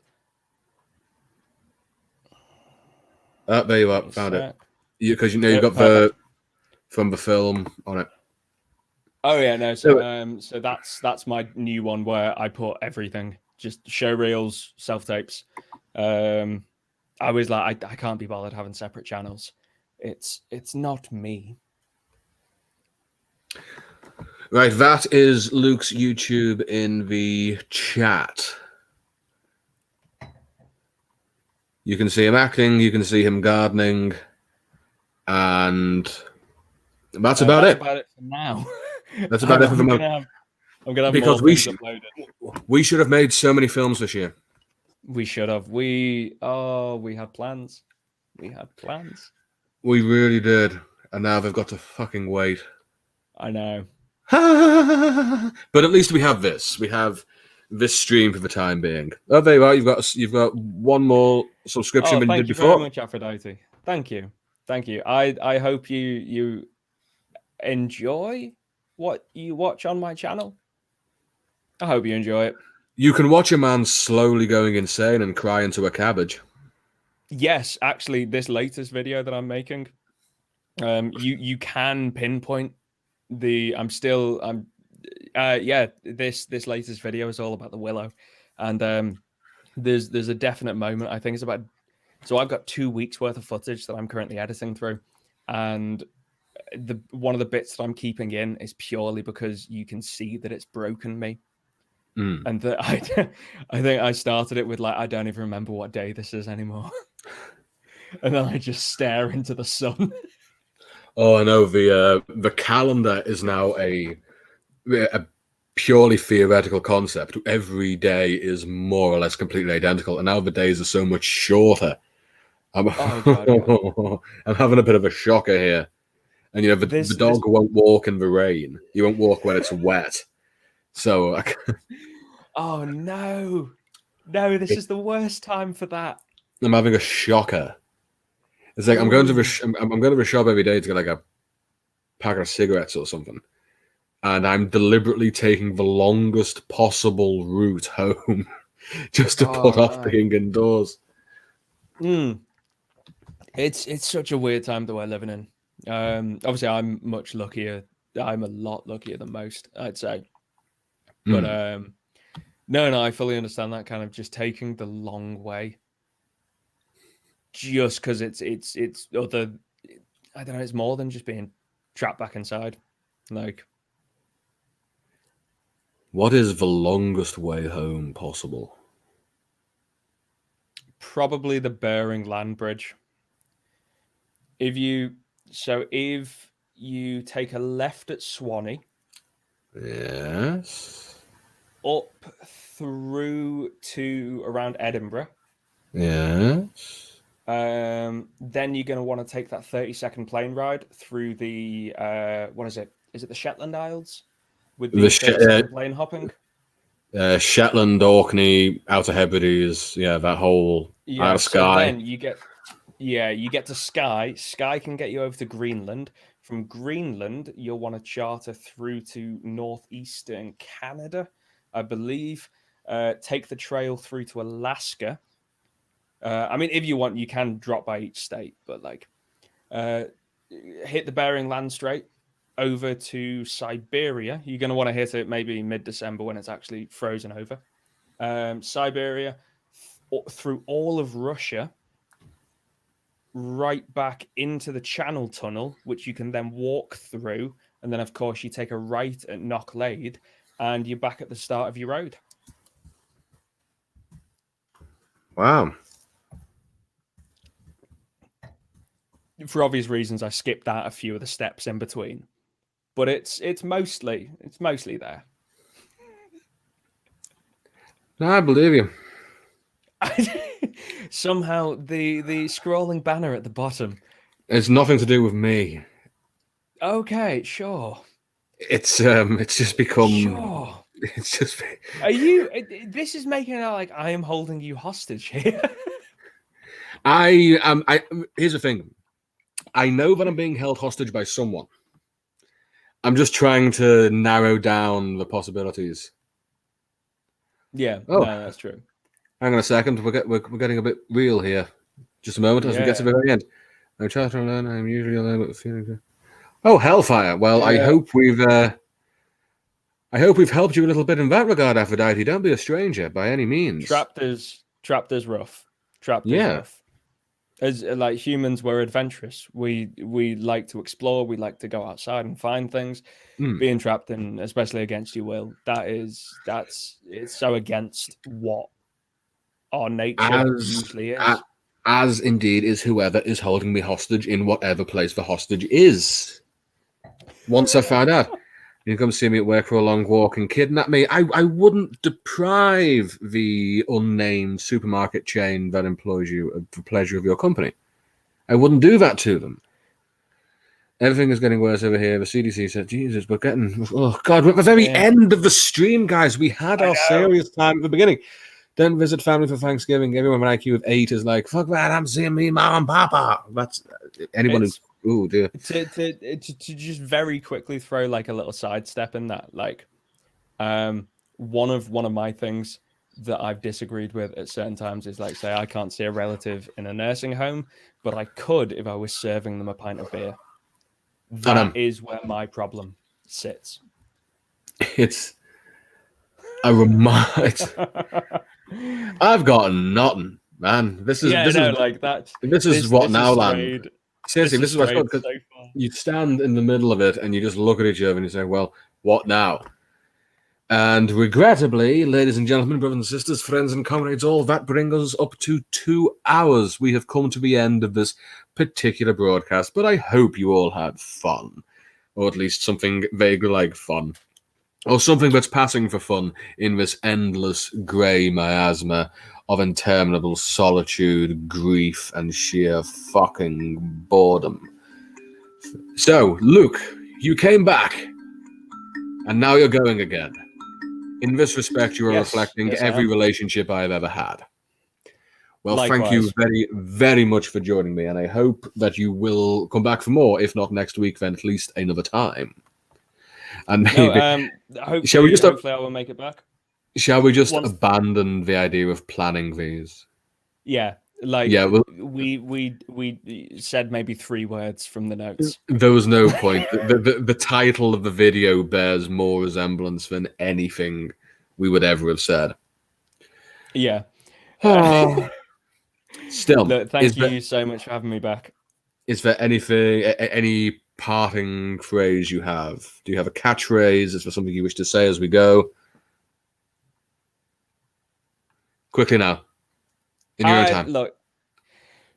there you are, found it. Because you've got the from the film on it. Oh yeah, no. So that's my new one where I put everything. just show reels, self tapes. I was like, I can't be bothered having separate channels. It's not me. Right, that is Luke's YouTube in the chat. You can see him acting, you can see him gardening, and that's about That's it. about it for now. That's about it for the moment. I'm gonna have Because more things uploaded. We should have made so many films this year. We should have. We had plans. We had plans. We really did, and now they've got to fucking wait. I know. But at least we have this. We have this stream for the time being. Oh, there you are. You've got one more subscription than you did before. Thank you very much, Aphrodite. Thank you. I hope you enjoy what you watch on my channel. I hope you enjoy it. You can watch a man slowly going insane and cry into a cabbage. Yes, actually, this latest video that I'm making, you can pinpoint this latest video is all about the Willow, and there's a definite moment. I think it's about. So I've got 2 weeks worth of footage that I'm currently editing through, and one of the bits that I'm keeping in is purely because you can see that it's broken me. And I think I started it with like, I don't even remember what day this is anymore. And then I just stare into the sun. Oh, I know. The calendar is now a purely theoretical concept. Every day is more or less completely identical, and now the days are so much shorter. I'm having a bit of a shocker here. And the dog won't walk in the rain. He won't walk when it's wet. So, oh no, this is the worst time for that. I'm having a shocker. It's like I'm going to the shop every day to get like a packet of cigarettes or something, and I'm deliberately taking the longest possible route home just to put off being indoors. It's such a weird time that we're living in. Obviously, I'm much luckier. I'm a lot luckier than most, I'd say. But no, I fully understand that kind of just taking the long way. Just because it's other, I don't know, it's more than just being trapped back inside. Like, what is the longest way home possible? Probably the Bering Land Bridge. If you take a left at Swanee, yes, up through to around Edinburgh, yes, then you're going to want to take that 30-second plane ride through the what is it? Is it the Shetland Isles with the 30-second plane hopping? Shetland, Orkney, Outer Hebrides, that whole Isle of Skye. Then you get to Skye. Skye can get you over to Greenland. From Greenland, you'll want to charter through to northeastern Canada, I believe. Take the trail through to Alaska. I mean, if you want, you can drop by each state, but like, hit the Bering Land Strait over to Siberia. You're going to want to hit it maybe mid-December when it's actually frozen over. Siberia, through all of Russia, right back into the Channel Tunnel, which you can then walk through. And then, of course, you take a right at Knocklade, and you're back at the start of your road. Wow. For obvious reasons, I skipped out a few of the steps in between. But it's mostly there. No, I believe you. Somehow the scrolling banner at the bottom. It's nothing to do with me. Okay, sure. It's just become. Sure. It's just. Are you? This is making it out like I am holding you hostage here. Here's the thing. I know that I'm being held hostage by someone. I'm just trying to narrow down the possibilities. Yeah, no, that's true. Hang on a second. We're getting a bit real here. Just a moment as we get to the very end. I'm trying to learn. I'm usually alone with feeling. Oh, hellfire! Well, I hope I hope we've helped you a little bit in that regard, Aphrodite. Don't be a stranger by any means. Trapped is rough. Trapped is Yeah. rough. As like humans, we're adventurous. We like to explore. We like to go outside and find things. Mm. Being trapped, and especially against your will, it's so against what our nature usually is. As indeed is whoever is holding me hostage in whatever place the hostage is. Once I found out, you come see me at work for a long walk and kidnap me, I wouldn't deprive the unnamed supermarket chain that employs you of the pleasure of your company. I wouldn't do that to them. Everything is getting worse over here. The CDC said, Jesus, we're getting... Oh, God, we're at the very end of the stream, guys. We had our serious time at the beginning. Don't visit family for Thanksgiving. Everyone with an IQ of 8 is like, fuck that, I'm seeing me, mom and papa. That's anyone who's... Oh, dear. To just very quickly throw like a little sidestep in that, like, one of my things that I've disagreed with at certain times is like, say, I can't see a relative in a nursing home, but I could if I was serving them a pint of beer. That is where my problem sits. It's a reminder. I've got nothing, man. This is WhatNowLand. Seriously, this is what's good, because you stand in the middle of it and you just look at each other and you say, well, what now? And regrettably, ladies and gentlemen, brothers and sisters, friends and comrades, all that brings us up to 2 hours. We have come to the end of this particular broadcast, but I hope you all had fun, or at least something vaguely like fun, or something that's passing for fun in this endless grey miasma of interminable solitude, grief, and sheer fucking boredom. So, Luke, you came back, and now you're going again. In this respect, you are reflecting every relationship I've ever had. Well, Likewise. Thank you very, very much for joining me, and I hope that you will come back for more, if not next week, then at least another time. And maybe, hopefully I will make it back. Shall we just abandon the idea of planning these? Yeah, like we said maybe 3 words from the notes. There was no point. The title of the video bears more resemblance than anything we would ever have said. Yeah. Still, look, thank you so much for having me back. Is there any parting phrase you have? Do you have a catchphrase? Is there something you wish to say as we go? Quickly now. In your own time. Look,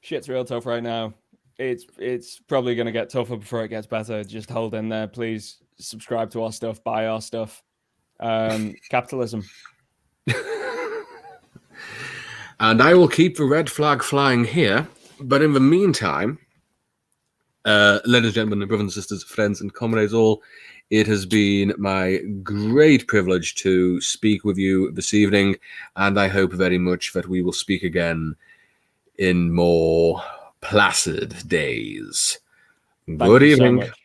shit's real tough right now. It's probably going to get tougher before it gets better. Just hold in there. Please subscribe to our stuff. Buy our stuff. Capitalism. And I will keep the red flag flying here. But in the meantime, ladies and gentlemen, brothers and sisters, friends and comrades all, it has been my great privilege to speak with you this evening, and I hope very much that we will speak again in more placid days. Good evening. Thank you so much.